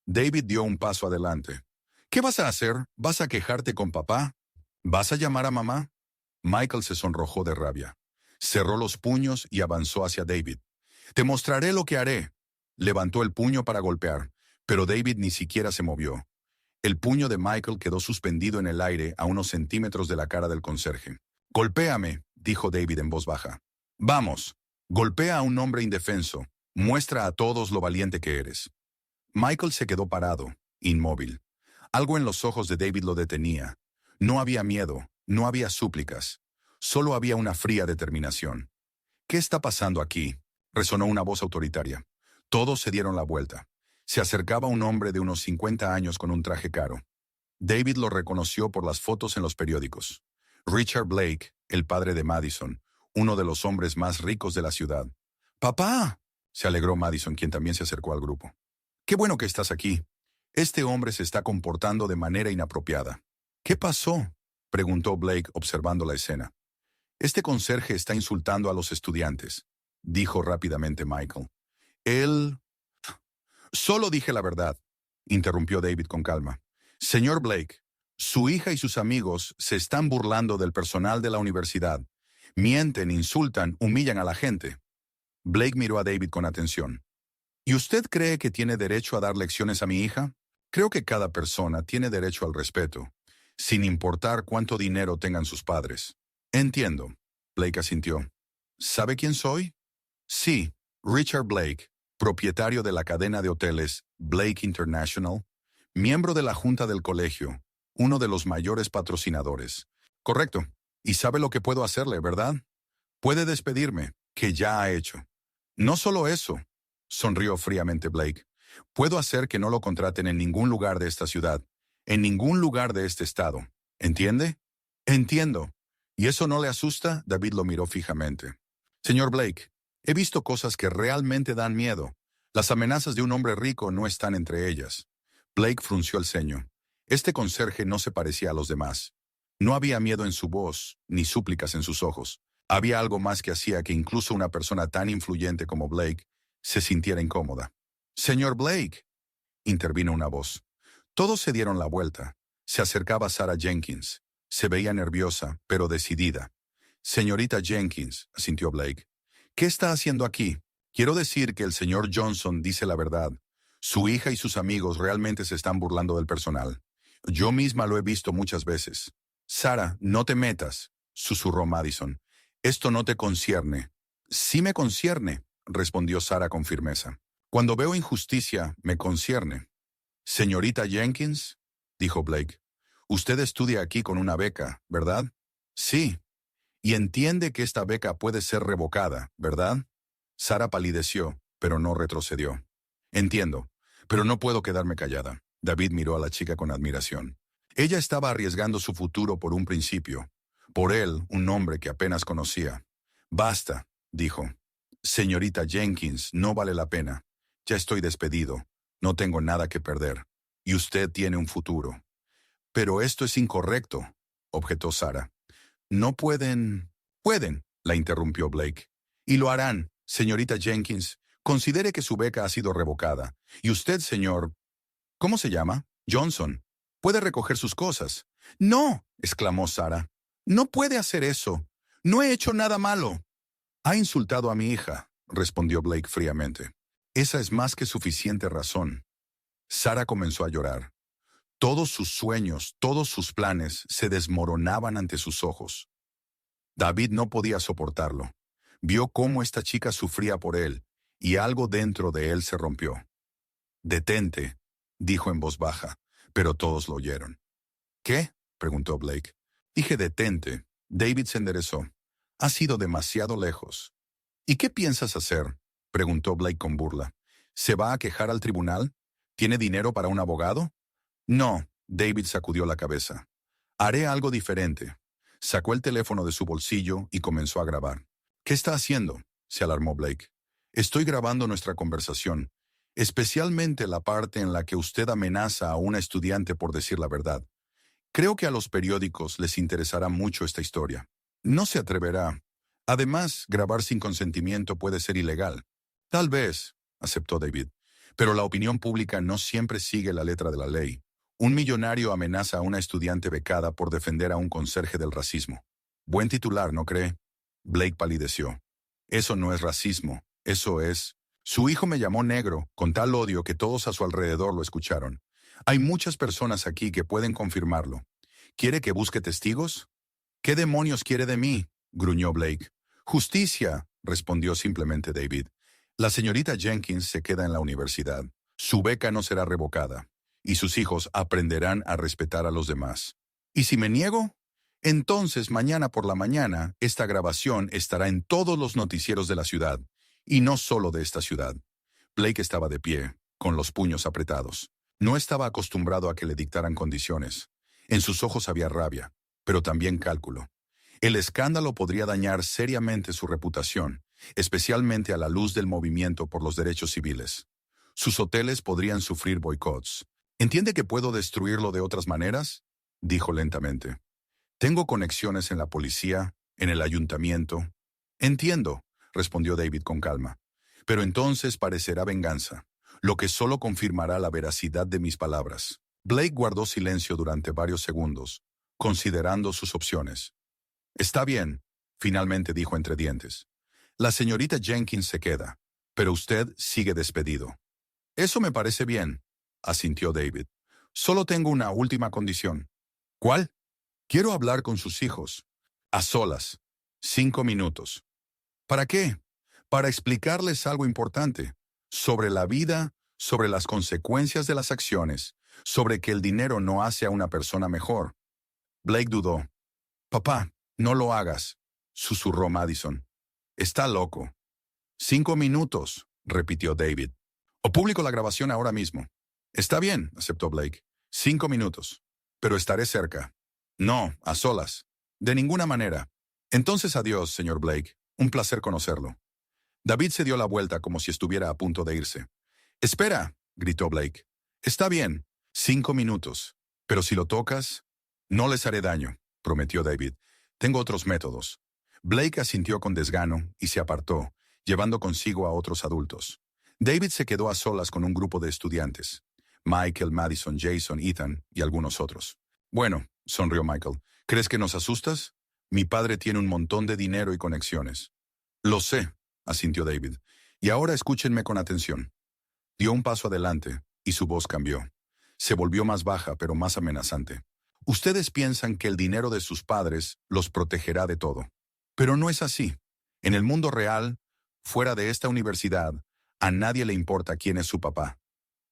A: David dio un paso adelante. «¿Qué vas a hacer? ¿Vas a quejarte con papá? ¿Vas a llamar a mamá?». Michael se sonrojó de rabia. Cerró los puños y avanzó hacia David. «Te mostraré lo que haré». Levantó el puño para golpear, pero David ni siquiera se movió. El puño de Michael quedó suspendido en el aire a unos centímetros de la cara del conserje. «Golpéame», dijo David en voz baja. «Vamos, golpea a un hombre indefenso. Muestra a todos lo valiente que eres». Michael se quedó parado, inmóvil. Algo en los ojos de David lo detenía. No había miedo, no había súplicas. Solo había una fría determinación. «¿Qué está pasando aquí?», resonó una voz autoritaria. Todos se dieron la vuelta. Se acercaba un hombre de unos 50 años con un traje caro. David lo reconoció por las fotos en los periódicos. Richard Blake, el padre de Madison, uno de los hombres más ricos de la ciudad. «¡Papá!», se alegró Madison, quien también se acercó al grupo. «Qué bueno que estás aquí. Este hombre se está comportando de manera inapropiada». «¿Qué pasó?», preguntó Blake observando la escena. «Este conserje está insultando a los estudiantes», dijo rápidamente Michael. «Él...». «Solo dije la verdad», interrumpió David con calma. «Señor Blake, su hija y sus amigos se están burlando del personal de la universidad. Mienten, insultan, humillan a la gente». Blake miró a David con atención. «¿Y usted cree que tiene derecho a dar lecciones a mi hija? Creo que cada persona tiene derecho al respeto, sin importar cuánto dinero tengan sus padres». «Entiendo», Blake asintió. «¿Sabe quién soy?». «Sí, Richard Blake, propietario de la cadena de hoteles Blake International, miembro de la junta del colegio, uno de los mayores patrocinadores». «Correcto. Y sabe lo que puedo hacerle, ¿verdad? Puede despedirme, que ya ha hecho». «No solo eso», sonrió fríamente Blake. «Puedo hacer que no lo contraten en ningún lugar de esta ciudad, en ningún lugar de este estado, ¿Entiende? Entiendo. ¿Y eso no le asusta? David lo miró fijamente. Señor Blake, he visto cosas que realmente dan miedo. Las amenazas de un hombre rico no están entre ellas. Blake frunció el ceño. Este conserje no se parecía a los demás. No había miedo en su voz, ni súplicas en sus ojos. Había algo más que hacía que incluso una persona tan influyente como Blake se sintiera incómoda. Señor Blake, intervino una voz. Todos se dieron la vuelta. Se acercaba Sarah Jenkins. Se veía nerviosa, pero decidida. Señorita Jenkins, asintió Blake. ¿Qué está haciendo aquí? Quiero decir que el señor Johnson dice la verdad. Su hija y sus amigos realmente se están burlando del personal. Yo misma lo he visto muchas veces. Sarah, no te metas, susurró Madison. Esto no te concierne. Sí me concierne, respondió Sarah con firmeza. Cuando veo injusticia, me concierne. Señorita Jenkins, dijo Blake, usted estudia aquí con una beca, ¿verdad? Sí. Y entiende que esta beca puede ser revocada, ¿verdad? Sarah palideció, pero no retrocedió. Entiendo, pero no puedo quedarme callada. David miró a la chica con admiración. Ella estaba arriesgando su futuro por un principio. Por él, un hombre que apenas conocía. Basta, dijo. Señorita Jenkins, no vale la pena. Ya estoy despedido. No tengo nada que perder. Y usted tiene un futuro. Pero esto es incorrecto, objetó Sarah. No pueden... Pueden, la interrumpió Blake. Y lo harán, señorita Jenkins. Considere que su beca ha sido revocada. Y usted, señor... ¿Cómo se llama? Johnson. Puede recoger sus cosas. No, exclamó Sarah. No puede hacer eso. No he hecho nada malo. Ha insultado a mi hija, respondió Blake fríamente. Esa es más que suficiente razón. Sarah comenzó a llorar. Todos sus sueños, todos sus planes se desmoronaban ante sus ojos. David no podía soportarlo. Vio cómo esta chica sufría por él, y algo dentro de él se rompió. «Detente», dijo en voz baja, pero todos lo oyeron. «¿Qué?», preguntó Blake. «Dije detente». David se enderezó. «Has ido demasiado lejos». «¿Y qué piensas hacer?», preguntó Blake con burla. «¿Se va a quejar al tribunal? ¿Tiene dinero para un abogado?» «No», David sacudió la cabeza. «Haré algo diferente». Sacó el teléfono de su bolsillo y comenzó a grabar. «¿Qué está haciendo?», se alarmó Blake. «Estoy grabando nuestra conversación, especialmente la parte en la que usted amenaza a una estudiante por decir la verdad. Creo que a los periódicos les interesará mucho esta historia. No se atreverá. Además, grabar sin consentimiento puede ser ilegal». «Tal vez», aceptó David, «pero la opinión pública no siempre sigue la letra de la ley. Un millonario amenaza a una estudiante becada por defender a un conserje del racismo. Buen titular, ¿no cree?». Blake palideció. «Eso no es racismo, eso es...». Su hijo me llamó negro, con tal odio que todos a su alrededor lo escucharon. Hay muchas personas aquí que pueden confirmarlo. ¿Quiere que busque testigos? «¿Qué demonios quiere de mí?», gruñó Blake. «Justicia», respondió simplemente David. «La señorita Jenkins se queda en la universidad. Su beca no será revocada. Y sus hijos aprenderán a respetar a los demás. ¿Y si me niego? Entonces mañana por la mañana esta grabación estará en todos los noticieros de la ciudad, y no solo de esta ciudad». Blake estaba de pie, con los puños apretados. No estaba acostumbrado a que le dictaran condiciones. En sus ojos había rabia, pero también cálculo. El escándalo podría dañar seriamente su reputación, especialmente a la luz del movimiento por los derechos civiles. Sus hoteles podrían sufrir boicots. «¿Entiende que puedo destruirlo de otras maneras?», dijo lentamente. «Tengo conexiones en la policía, en el ayuntamiento». «Entiendo», respondió David con calma. «Pero entonces parecerá venganza, lo que solo confirmará la veracidad de mis palabras». Blake guardó silencio durante varios segundos, considerando sus opciones. «Está bien», finalmente dijo entre dientes. «La señorita Jenkins se queda, pero usted sigue despedido». «Eso me parece bien», asintió David. «Solo tengo una última condición». «¿Cuál?». «Quiero hablar con sus hijos. A solas. 5 minutos». «¿Para qué?». «Para explicarles algo importante. Sobre la vida, sobre las consecuencias de las acciones, sobre que el dinero no hace a una persona mejor». Blake dudó. «Papá, no lo hagas», susurró Madison. «Está loco». 5 minutos, repitió David. «O publico la grabación ahora mismo». «Está bien», aceptó Blake. 5 minutos. Pero estaré cerca». No, a solas. De ninguna manera. Entonces adiós, señor Blake. Un placer conocerlo. David se dio la vuelta como si estuviera a punto de irse. Espera, gritó Blake. Está bien, 5 minutos. Pero si lo tocas, no les haré daño, prometió David. Tengo otros métodos. Blake asintió con desgano y se apartó, llevando consigo a otros adultos. David se quedó a solas con un grupo de estudiantes. Michael, Madison, Jason, Ethan y algunos otros. Bueno, sonrió Michael. ¿Crees que nos asustas? Mi padre tiene un montón de dinero y conexiones. Lo sé, asintió David. Y ahora escúchenme con atención. Dio un paso adelante y su voz cambió. Se volvió más baja, pero más amenazante. Ustedes piensan que el dinero de sus padres los protegerá de todo. Pero no es así. En el mundo real, fuera de esta universidad, a nadie le importa quién es su papá.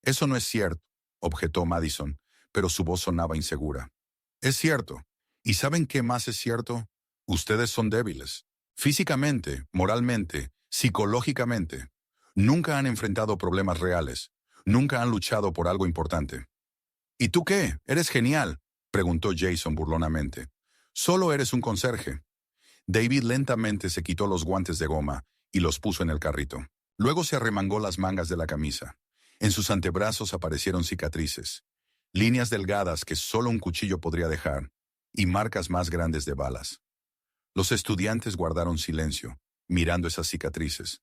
A: Eso no es cierto, objetó Madison, pero su voz sonaba insegura. Es cierto. ¿Y saben qué más es cierto? Ustedes son débiles. Físicamente, moralmente, psicológicamente. Nunca han enfrentado problemas reales. Nunca han luchado por algo importante. ¿Y tú qué? Eres genial, preguntó Jason burlonamente. Solo eres un conserje. David lentamente se quitó los guantes de goma y los puso en el carrito. Luego se arremangó las mangas de la camisa. En sus antebrazos aparecieron cicatrices, líneas delgadas que solo un cuchillo podría dejar, y marcas más grandes de balas. Los estudiantes guardaron silencio, mirando esas cicatrices.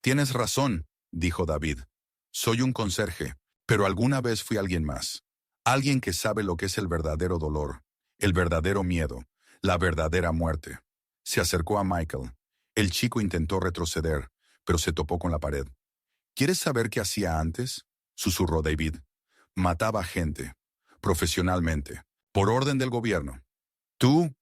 A: Tienes razón, dijo David. Soy un conserje, pero alguna vez fui alguien más. Alguien que sabe lo que es el verdadero dolor, el verdadero miedo, la verdadera muerte. Se acercó a Michael. El chico intentó retroceder, pero se topó con la pared. ¿Quieres saber qué hacía antes? Susurró David. Mataba gente, profesionalmente, por orden del gobierno. Tú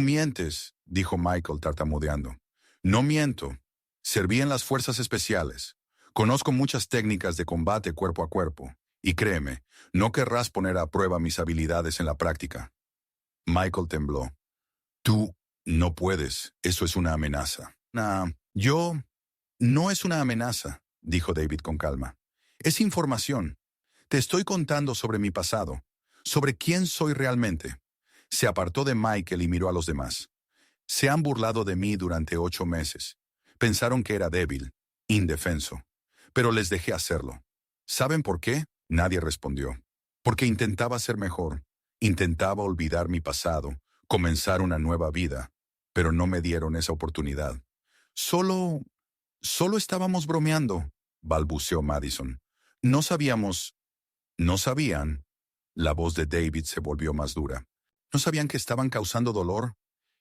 A: mientes, dijo Michael tartamudeando. No miento. Serví en las fuerzas especiales. Conozco muchas técnicas de combate cuerpo a cuerpo. Y créeme, no querrás poner a prueba mis habilidades en la práctica. Michael tembló. Tú no puedes. Eso es una amenaza. No es una amenaza, dijo David con calma. Es información. Te estoy contando sobre mi pasado, sobre quién soy realmente. Se apartó de Michael y miró a los demás. Se han burlado de mí durante 8 meses. Pensaron que era débil, indefenso. Pero les dejé hacerlo. ¿Saben por qué? Nadie respondió. Porque intentaba ser mejor. Intentaba olvidar mi pasado, comenzar una nueva vida. Pero no me dieron esa oportunidad. Solo estábamos bromeando, balbuceó Madison. No sabíamos. ¿No sabían? La voz de David se volvió más dura. ¿No sabían que estaban causando dolor?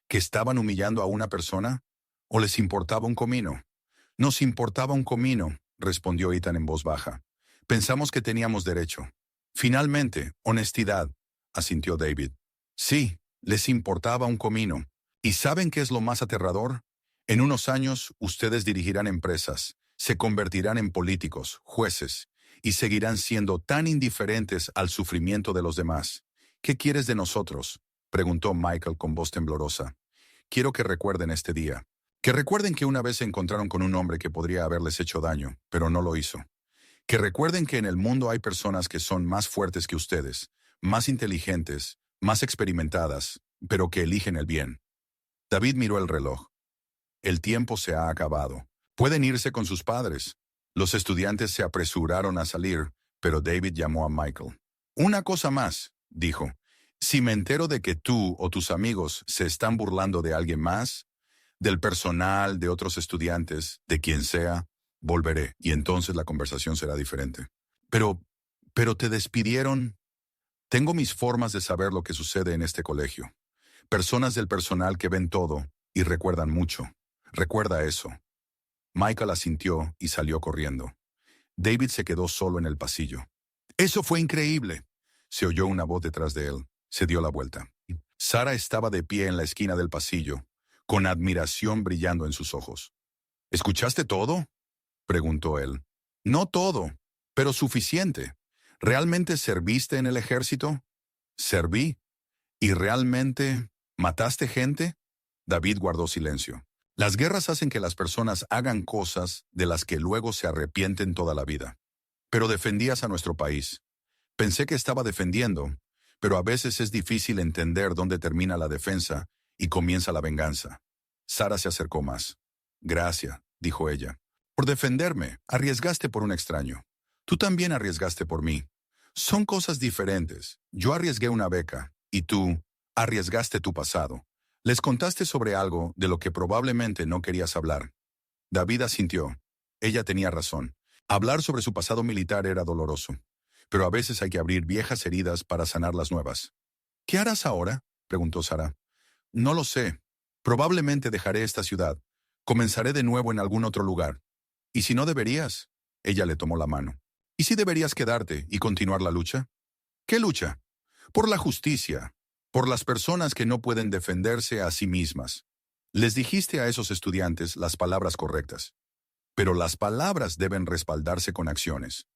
A: ¿Que estaban humillando a una persona? ¿O les importaba un comino? Nos importaba un comino, respondió Ethan en voz baja. Pensamos que teníamos derecho. Finalmente, honestidad, asintió David. Sí, les importaba un comino. ¿Y saben qué es lo más aterrador? En unos años, ustedes dirigirán empresas, se convertirán en políticos, jueces, y seguirán siendo tan indiferentes al sufrimiento de los demás. ¿Qué quieres de nosotros?, preguntó Michael con voz temblorosa. Quiero que recuerden este día. Que recuerden que una vez se encontraron con un hombre que podría haberles hecho daño, pero no lo hizo. Que recuerden que en el mundo hay personas que son más fuertes que ustedes, más inteligentes, más experimentadas, pero que eligen el bien. David miró el reloj. El tiempo se ha acabado. Pueden irse con sus padres. Los estudiantes se apresuraron a salir, pero David llamó a Michael. Una cosa más, dijo. Si me entero de que tú o tus amigos se están burlando de alguien más, del personal, de otros estudiantes, de quien sea, volveré, y entonces la conversación será diferente. Pero te despidieron. Tengo mis formas de saber lo que sucede en este colegio. Personas del personal que ven todo y recuerdan mucho. Recuerda eso. Michael asintió y salió corriendo. David se quedó solo en el pasillo. Eso fue increíble. Se oyó una voz detrás de él. Se dio la vuelta. Sara estaba de pie en la esquina del pasillo, con admiración brillando en sus ojos. ¿Escuchaste todo?, preguntó él. No todo, pero suficiente. ¿Realmente serviste en el ejército? Serví. ¿Y realmente mataste gente? David guardó silencio. Las guerras hacen que las personas hagan cosas de las que luego se arrepienten toda la vida. Pero defendías a nuestro país. Pensé que estaba defendiendo, pero a veces es difícil entender dónde termina la defensa y comienza la venganza. Sara se acercó más. Gracias, dijo ella. Por defenderme, arriesgaste por un extraño. Tú también arriesgaste por mí. Son cosas diferentes. Yo arriesgué una beca, y tú arriesgaste tu pasado. Les contaste sobre algo de lo que probablemente no querías hablar. David asintió. Ella tenía razón. Hablar sobre su pasado militar era doloroso, pero a veces hay que abrir viejas heridas para sanar las nuevas. ¿Qué harás ahora?, preguntó Sara. No lo sé. Probablemente dejaré esta ciudad. Comenzaré de nuevo en algún otro lugar. ¿Y si no deberías? Ella le tomó la mano. ¿Y si deberías quedarte y continuar la lucha? ¿Qué lucha? Por la justicia, por las personas que no pueden defenderse a sí mismas. Les dijiste a esos estudiantes las palabras correctas, pero las palabras deben respaldarse con acciones.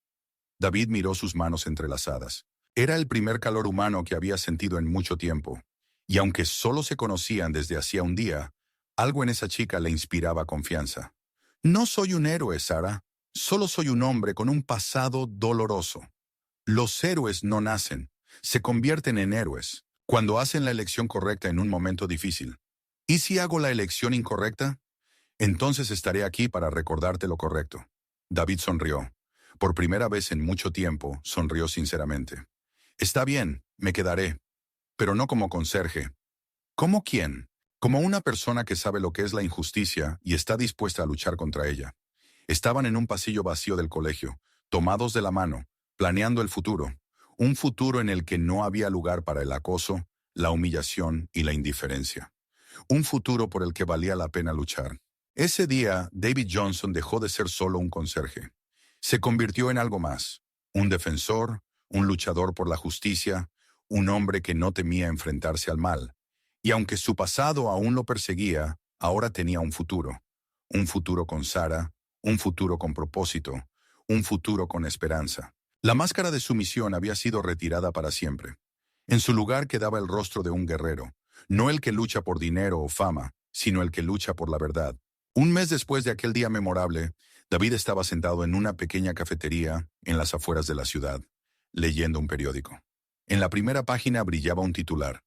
A: David miró sus manos entrelazadas. Era el primer calor humano que había sentido en mucho tiempo, y aunque solo se conocían desde hacía un día, algo en esa chica le inspiraba confianza. No soy un héroe, Sara. Solo soy un hombre con un pasado doloroso. Los héroes no nacen, se convierten en héroes cuando hacen la elección correcta en un momento difícil. ¿Y si hago la elección incorrecta? Entonces estaré aquí para recordarte lo correcto. David sonrió. Por primera vez en mucho tiempo, sonrió sinceramente. Está bien, me quedaré, pero no como conserje. ¿Cómo quién? Como una persona que sabe lo que es la injusticia y está dispuesta a luchar contra ella. Estaban en un pasillo vacío del colegio, tomados de la mano, planeando el futuro. Un futuro en el que no había lugar para el acoso, la humillación y la indiferencia. Un futuro por el que valía la pena luchar. Ese día, David Johnson dejó de ser solo un conserje. Se convirtió en algo más. Un defensor, un luchador por la justicia, un hombre que no temía enfrentarse al mal. Y aunque su pasado aún lo perseguía, ahora tenía un futuro. Un futuro con Sara, un futuro con propósito, un futuro con esperanza. La máscara de sumisión había sido retirada para siempre. En su lugar quedaba el rostro de un guerrero, no el que lucha por dinero o fama, sino el que lucha por la verdad. Un mes después de aquel día memorable, David estaba sentado en una pequeña cafetería en las afueras de la ciudad, leyendo un periódico. En la primera página brillaba un titular: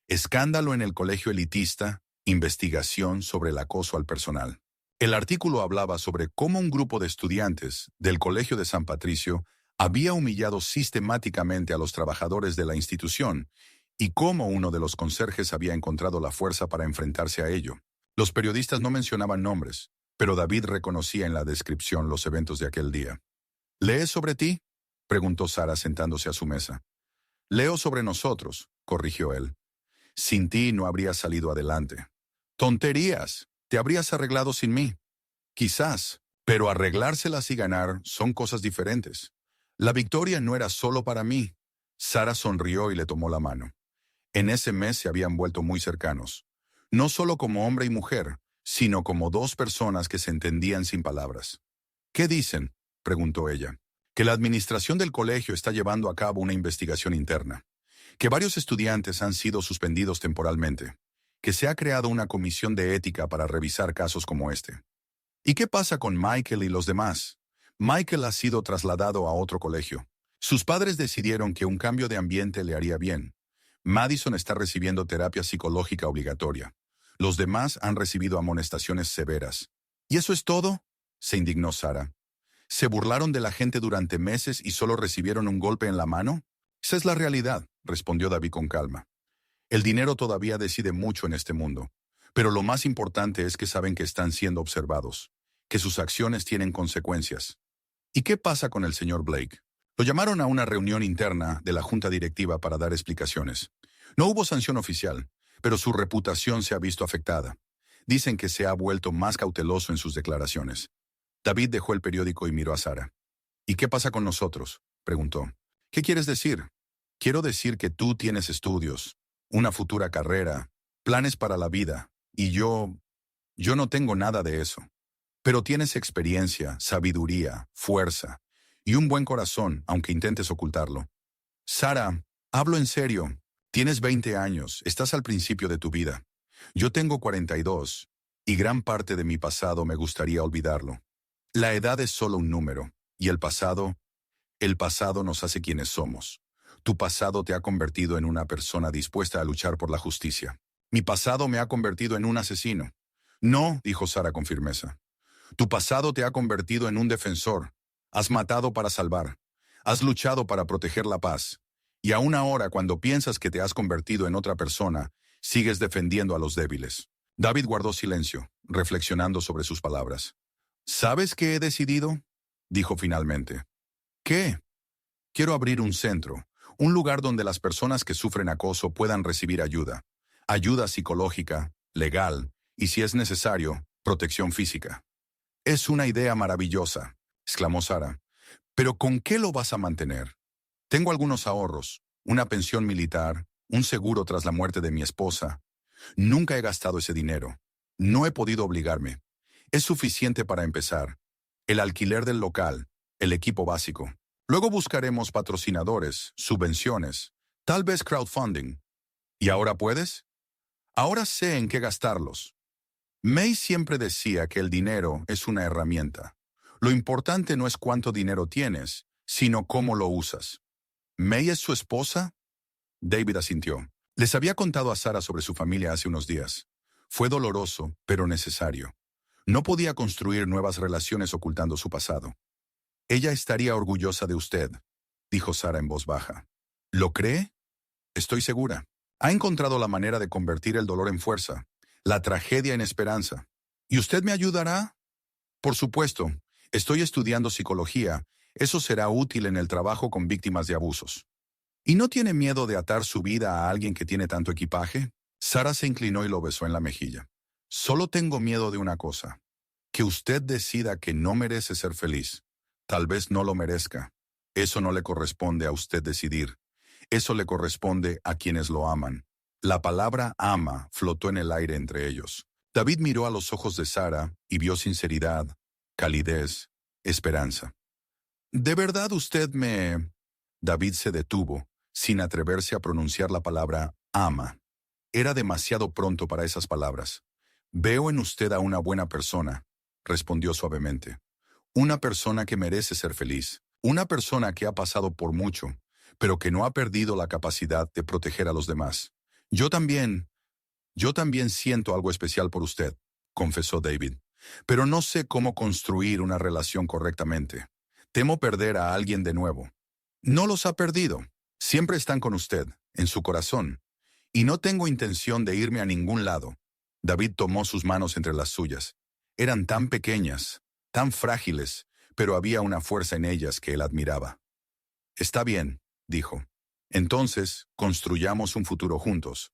A: Escándalo en el colegio elitista, investigación sobre el acoso al personal. El artículo hablaba sobre cómo un grupo de estudiantes del Colegio de San Patricio había humillado sistemáticamente a los trabajadores de la institución y cómo uno de los conserjes había encontrado la fuerza para enfrentarse a ello. Los periodistas no mencionaban nombres, pero David reconocía en la descripción los eventos de aquel día. ¿Lees sobre ti?, preguntó Sara sentándose a su mesa. Leo sobre nosotros, corrigió él. Sin ti no habría salido adelante. Tonterías, te habrías arreglado sin mí. Quizás, pero arreglárselas y ganar son cosas diferentes. La victoria no era solo para mí. Sara sonrió y le tomó la mano. En ese mes se habían vuelto muy cercanos. No solo como hombre y mujer, sino como dos personas que se entendían sin palabras. ¿Qué dicen?, preguntó ella. Que la administración del colegio está llevando a cabo una investigación interna. Que varios estudiantes han sido suspendidos temporalmente. Que se ha creado una comisión de ética para revisar casos como este. ¿Y qué pasa con Michael y los demás? Michael ha sido trasladado a otro colegio. Sus padres decidieron que un cambio de ambiente le haría bien. Madison está recibiendo terapia psicológica obligatoria. Los demás han recibido amonestaciones severas. ¿Y eso es todo?, se indignó Sara. ¿Se burlaron de la gente durante meses y solo recibieron un golpe en la mano? Esa es la realidad, respondió David con calma. El dinero todavía decide mucho en este mundo, pero lo más importante es que saben que están siendo observados, que sus acciones tienen consecuencias. ¿Y qué pasa con el señor Blake? Lo llamaron a una reunión interna de la junta directiva para dar explicaciones. No hubo sanción oficial, pero su reputación se ha visto afectada. Dicen que se ha vuelto más cauteloso en sus declaraciones. David dejó el periódico y miró a Sara. ¿Y qué pasa con nosotros?, preguntó. ¿Qué quieres decir? Quiero decir que tú tienes estudios, una futura carrera, planes para la vida, y yo no tengo nada de eso. Pero tienes experiencia, sabiduría, fuerza, y un buen corazón, aunque intentes ocultarlo. Sara, hablo en serio. Tienes 20 años, estás al principio de tu vida. Yo tengo 42, y gran parte de mi pasado me gustaría olvidarlo. La edad es solo un número, y el pasado nos hace quienes somos. Tu pasado te ha convertido en una persona dispuesta a luchar por la justicia. Mi pasado me ha convertido en un asesino. No, dijo Sara con firmeza. Tu pasado te ha convertido en un defensor. Has matado para salvar. Has luchado para proteger la paz. Y aún ahora, cuando piensas que te has convertido en otra persona, sigues defendiendo a los débiles. David guardó silencio, reflexionando sobre sus palabras. ¿Sabes qué he decidido?, dijo finalmente. ¿Qué? Quiero abrir un centro, un lugar donde las personas que sufren acoso puedan recibir ayuda. Ayuda psicológica, legal, y si es necesario, protección física. Es una idea maravillosa, exclamó Sara. ¿Pero con qué lo vas a mantener? Tengo algunos ahorros, una pensión militar, un seguro tras la muerte de mi esposa. Nunca he gastado ese dinero. No he podido obligarme. Es suficiente para empezar. El alquiler del local, el equipo básico. Luego buscaremos patrocinadores, subvenciones, tal vez crowdfunding. ¿Y ahora puedes? Ahora sé en qué gastarlos. May siempre decía que el dinero es una herramienta. Lo importante no es cuánto dinero tienes, sino cómo lo usas. ¿May es su esposa? David asintió. Les había contado a Sara sobre su familia hace unos días. Fue doloroso, pero necesario. No podía construir nuevas relaciones ocultando su pasado. Ella estaría orgullosa de usted, dijo Sara en voz baja. ¿Lo cree? Estoy segura. Ha encontrado la manera de convertir el dolor en fuerza, la tragedia en esperanza. ¿Y usted me ayudará? Por supuesto. Estoy estudiando psicología. Eso será útil en el trabajo con víctimas de abusos. ¿Y no tiene miedo de atar su vida a alguien que tiene tanto equipaje? Sara se inclinó y lo besó en la mejilla. Solo tengo miedo de una cosa. Que usted decida que no merece ser feliz. Tal vez no lo merezca. Eso no le corresponde a usted decidir. Eso le corresponde a quienes lo aman. La palabra ama flotó en el aire entre ellos. David miró a los ojos de Sara y vio sinceridad, calidez, esperanza. ¿De verdad usted me...? David se detuvo, sin atreverse a pronunciar la palabra ama. Era demasiado pronto para esas palabras. Veo en usted a una buena persona, respondió suavemente. Una persona que merece ser feliz. Una persona que ha pasado por mucho, pero que no ha perdido la capacidad de proteger a los demás. Yo también siento algo especial por usted, confesó David. Pero no sé cómo construir una relación correctamente. Temo perder a alguien de nuevo. No los ha perdido. Siempre están con usted, en su corazón. Y no tengo intención de irme a ningún lado. David tomó sus manos entre las suyas. Eran tan pequeñas, tan frágiles, pero había una fuerza en ellas que él admiraba. Está bien, dijo. Entonces, construyamos un futuro juntos.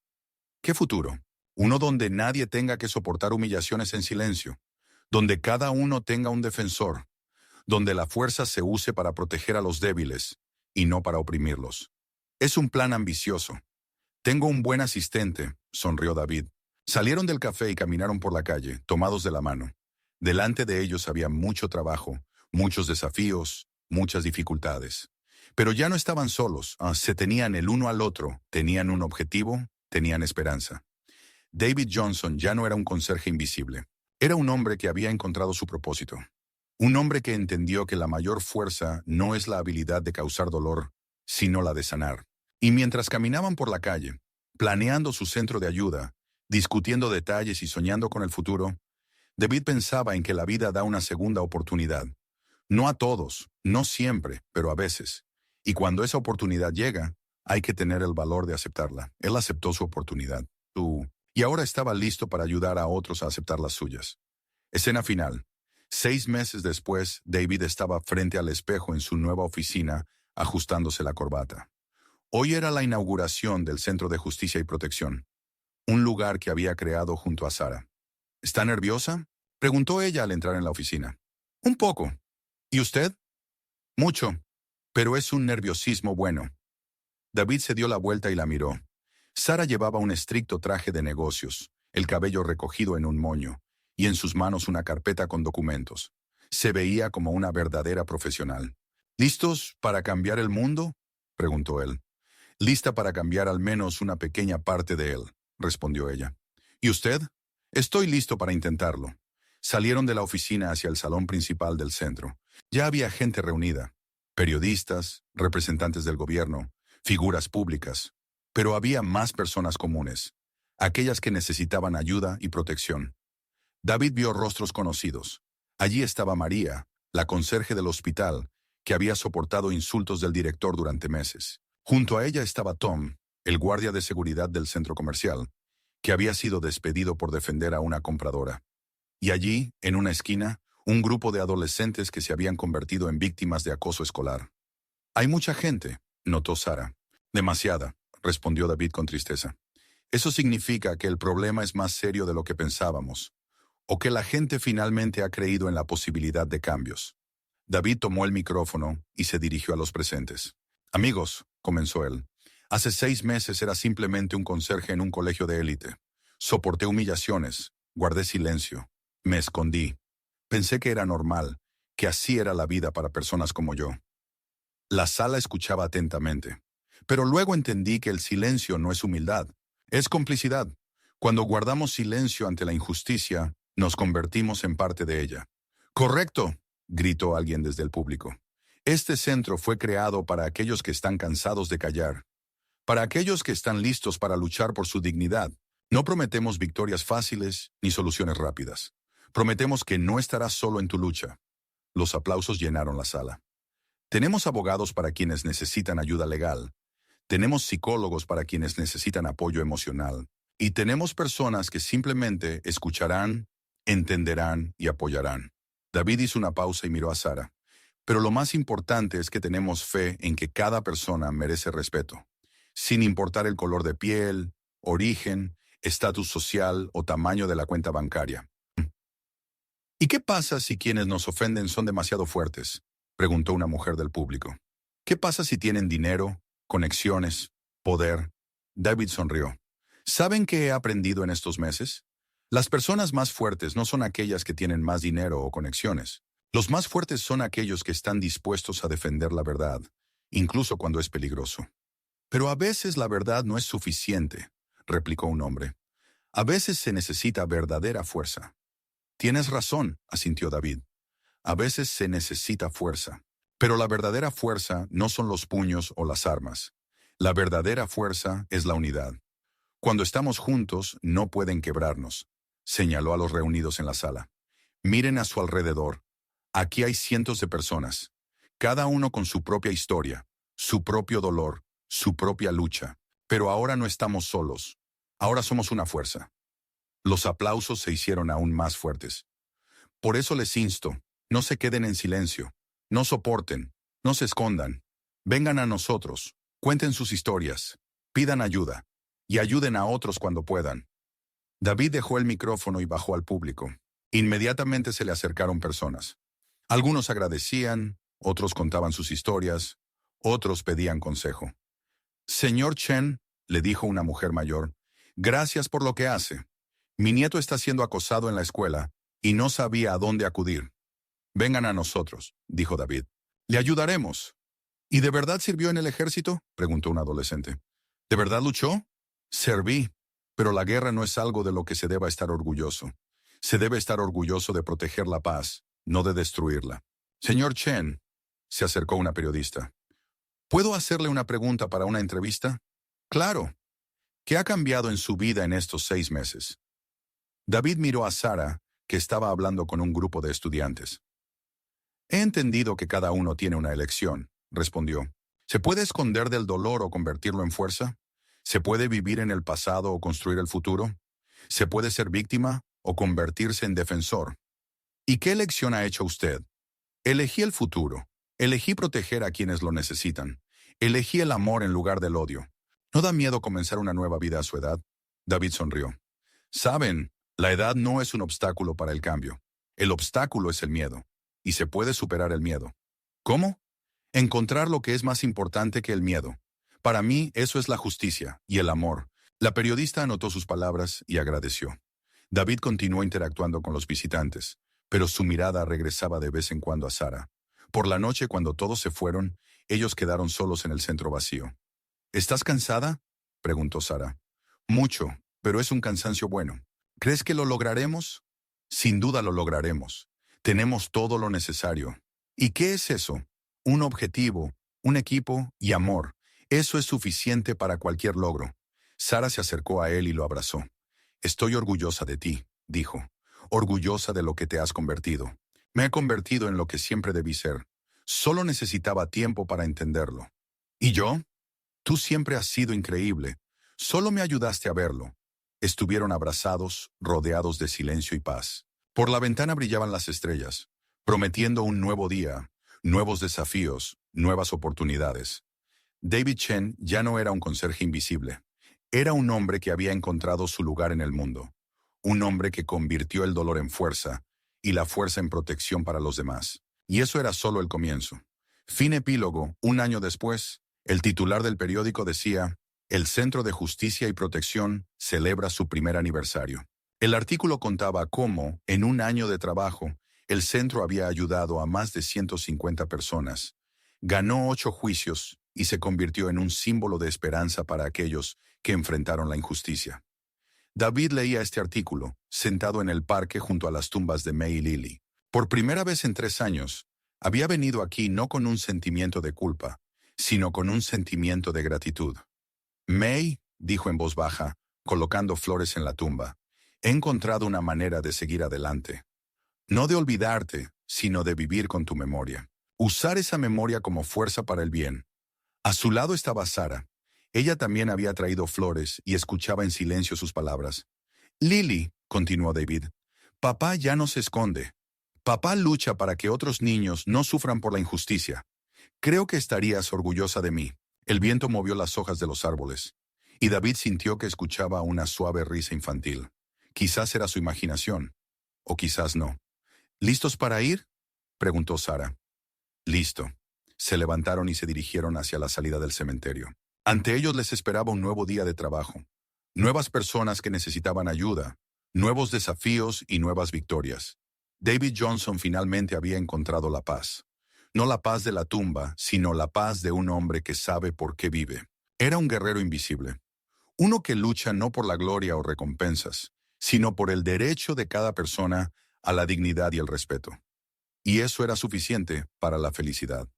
A: ¿Qué futuro? Uno donde nadie tenga que soportar humillaciones en silencio, donde cada uno tenga un defensor, donde la fuerza se use para proteger a los débiles y no para oprimirlos. Es un plan ambicioso. Tengo un buen asistente, sonrió David. Salieron del café y caminaron por la calle, tomados de la mano. Delante de ellos había mucho trabajo, muchos desafíos, muchas dificultades. Pero ya no estaban solos, se tenían el uno al otro, tenían un objetivo, tenían esperanza. David Johnson ya no era un conserje invisible. Era un hombre que había encontrado su propósito. Un hombre que entendió que la mayor fuerza no es la habilidad de causar dolor, sino la de sanar. Y mientras caminaban por la calle, planeando su centro de ayuda, discutiendo detalles y soñando con el futuro, David pensaba en que la vida da una segunda oportunidad. No a todos, no siempre, pero a veces. Y cuando esa oportunidad llega, hay que tener el valor de aceptarla. Él aceptó su oportunidad. Y ahora estaba listo para ayudar a otros a aceptar las suyas. Escena final. 6 meses después, David estaba frente al espejo en su nueva oficina, ajustándose la corbata. Hoy era la inauguración del Centro de Justicia y Protección, un lugar que había creado junto a Sara. ¿Está nerviosa?, preguntó ella al entrar en la oficina. Un poco. ¿Y usted? Mucho, pero es un nerviosismo bueno. David se dio la vuelta y la miró. Sara llevaba un estricto traje de negocios, el cabello recogido en un moño, y en sus manos una carpeta con documentos. Se veía como una verdadera profesional. ¿Listos para cambiar el mundo?, preguntó él. Lista para cambiar al menos una pequeña parte de él, respondió ella. ¿Y usted? Estoy listo para intentarlo. Salieron de la oficina hacia el salón principal del centro. Ya había gente reunida. Periodistas, representantes del gobierno, figuras públicas. Pero había más personas comunes, aquellas que necesitaban ayuda y protección. David vio rostros conocidos. Allí estaba María, la conserje del hospital, que había soportado insultos del director durante meses. Junto a ella estaba Tom, el guardia de seguridad del centro comercial, que había sido despedido por defender a una compradora. Y allí, en una esquina, un grupo de adolescentes que se habían convertido en víctimas de acoso escolar. Hay mucha gente, notó Sara. Demasiada, respondió David con tristeza. Eso significa que el problema es más serio de lo que pensábamos, o que la gente finalmente ha creído en la posibilidad de cambios. David tomó el micrófono y se dirigió a los presentes. Amigos, comenzó él, hace 6 meses era simplemente un conserje en un colegio de élite. Soporté humillaciones, guardé silencio, me escondí. Pensé que era normal, que así era la vida para personas como yo. La sala escuchaba atentamente, pero luego entendí que el silencio no es humildad, es complicidad. Cuando guardamos silencio ante la injusticia, nos convertimos en parte de ella. Correcto, gritó alguien desde el público. Este centro fue creado para aquellos que están cansados de callar, para aquellos que están listos para luchar por su dignidad. No prometemos victorias fáciles ni soluciones rápidas. Prometemos que no estarás solo en tu lucha. Los aplausos llenaron la sala. Tenemos abogados para quienes necesitan ayuda legal. Tenemos psicólogos para quienes necesitan apoyo emocional. Y tenemos personas que simplemente escucharán, entenderán y apoyarán. David hizo una pausa y miró a Sara. Pero lo más importante es que tenemos fe en que cada persona merece respeto, sin importar el color de piel, origen, estatus social o tamaño de la cuenta bancaria. ¿Y qué pasa si quienes nos ofenden son demasiado fuertes?, preguntó una mujer del público. ¿Qué pasa si tienen dinero, conexiones, poder? David sonrió. ¿Saben qué he aprendido en estos meses? Las personas más fuertes no son aquellas que tienen más dinero o conexiones. Los más fuertes son aquellos que están dispuestos a defender la verdad, incluso cuando es peligroso. Pero a veces la verdad no es suficiente, replicó un hombre. A veces se necesita verdadera fuerza. Tienes razón, asintió David. A veces se necesita fuerza. Pero la verdadera fuerza no son los puños o las armas. La verdadera fuerza es la unidad. Cuando estamos juntos, no pueden quebrarnos, señaló a los reunidos en la sala. Miren a su alrededor. Aquí hay cientos de personas, cada uno con su propia historia, su propio dolor, su propia lucha. Pero ahora no estamos solos. Ahora somos una fuerza. Los aplausos se hicieron aún más fuertes. Por eso les insto, no se queden en silencio, no soporten, no se escondan. Vengan a nosotros, cuenten sus historias, pidan ayuda y ayuden a otros cuando puedan. David dejó el micrófono y bajó al público. Inmediatamente se le acercaron personas. Algunos agradecían, otros contaban sus historias, otros pedían consejo. Señor Chen, le dijo una mujer mayor, gracias por lo que hace. Mi nieto está siendo acosado en la escuela y no sabía a dónde acudir. Vengan a nosotros, dijo David. Le ayudaremos. ¿Y de verdad sirvió en el ejército?, preguntó un adolescente. ¿De verdad luchó? Serví, pero la guerra no es algo de lo que se deba estar orgulloso. Se debe estar orgulloso de proteger la paz, no de destruirla. Señor Chen, se acercó una periodista. ¿Puedo hacerle una pregunta para una entrevista? Claro. ¿Qué ha cambiado en su vida en estos 6 meses? David miró a Sara, que estaba hablando con un grupo de estudiantes. He entendido que cada uno tiene una elección, respondió. ¿Se puede esconder del dolor o convertirlo en fuerza? ¿Se puede vivir en el pasado o construir el futuro? ¿Se puede ser víctima o convertirse en defensor? ¿Y qué elección ha hecho usted? Elegí el futuro. Elegí proteger a quienes lo necesitan. Elegí el amor en lugar del odio. ¿No da miedo comenzar una nueva vida a su edad? David sonrió. Saben, la edad no es un obstáculo para el cambio. El obstáculo es el miedo. Y se puede superar el miedo. ¿Cómo? Encontrar lo que es más importante que el miedo. Para mí, eso es la justicia y el amor. La periodista anotó sus palabras y agradeció. David continuó interactuando con los visitantes, pero su mirada regresaba de vez en cuando a Sara. Por la noche, cuando todos se fueron, ellos quedaron solos en el centro vacío. ¿Estás cansada?, preguntó Sara. Mucho, pero es un cansancio bueno. ¿Crees que lo lograremos? Sin duda lo lograremos. Tenemos todo lo necesario. ¿Y qué es eso? Un objetivo, un equipo y amor. Eso es suficiente para cualquier logro. Sara se acercó a él y lo abrazó. Estoy orgullosa de ti, dijo. Orgullosa de lo que te has convertido. Me he convertido en lo que siempre debí ser. Solo necesitaba tiempo para entenderlo. ¿Y yo? Tú siempre has sido increíble. Solo me ayudaste a verlo. Estuvieron abrazados, rodeados de silencio y paz. Por la ventana brillaban las estrellas, prometiendo un nuevo día, nuevos desafíos, nuevas oportunidades. David Chen ya no era un conserje invisible. Era un hombre que había encontrado su lugar en el mundo. Un hombre que convirtió el dolor en fuerza y la fuerza en protección para los demás. Y eso era solo el comienzo. Fin epílogo, un año después, el titular del periódico decía: el Centro de Justicia y Protección celebra su primer aniversario. El artículo contaba cómo, en un año de trabajo, el centro había ayudado a más de 150 personas. Ganó 8 juicios y se convirtió en un símbolo de esperanza para aquellos que enfrentaron la injusticia. David leía este artículo, sentado en el parque junto a las tumbas de May y Lily. Por primera vez en 3 años, había venido aquí no con un sentimiento de culpa, sino con un sentimiento de gratitud. May, dijo en voz baja, colocando flores en la tumba, he encontrado una manera de seguir adelante. No de olvidarte, sino de vivir con tu memoria. Usar esa memoria como fuerza para el bien. A su lado estaba Sara. Ella también había traído flores y escuchaba en silencio sus palabras. Lily, continuó David, papá ya no se esconde. Papá lucha para que otros niños no sufran por la injusticia. Creo que estarías orgullosa de mí. El viento movió las hojas de los árboles, y David sintió que escuchaba una suave risa infantil. Quizás era su imaginación, o quizás no. ¿Listos para ir?, preguntó Sara. Listo. Se levantaron y se dirigieron hacia la salida del cementerio. Ante ellos les esperaba un nuevo día de trabajo. Nuevas personas que necesitaban ayuda, nuevos desafíos y nuevas victorias. David Johnson finalmente había encontrado la paz. No la paz de la tumba, sino la paz de un hombre que sabe por qué vive. Era un guerrero invisible. Uno que lucha no por la gloria o recompensas, sino por el derecho de cada persona a la dignidad y el respeto. Y eso era suficiente para la felicidad.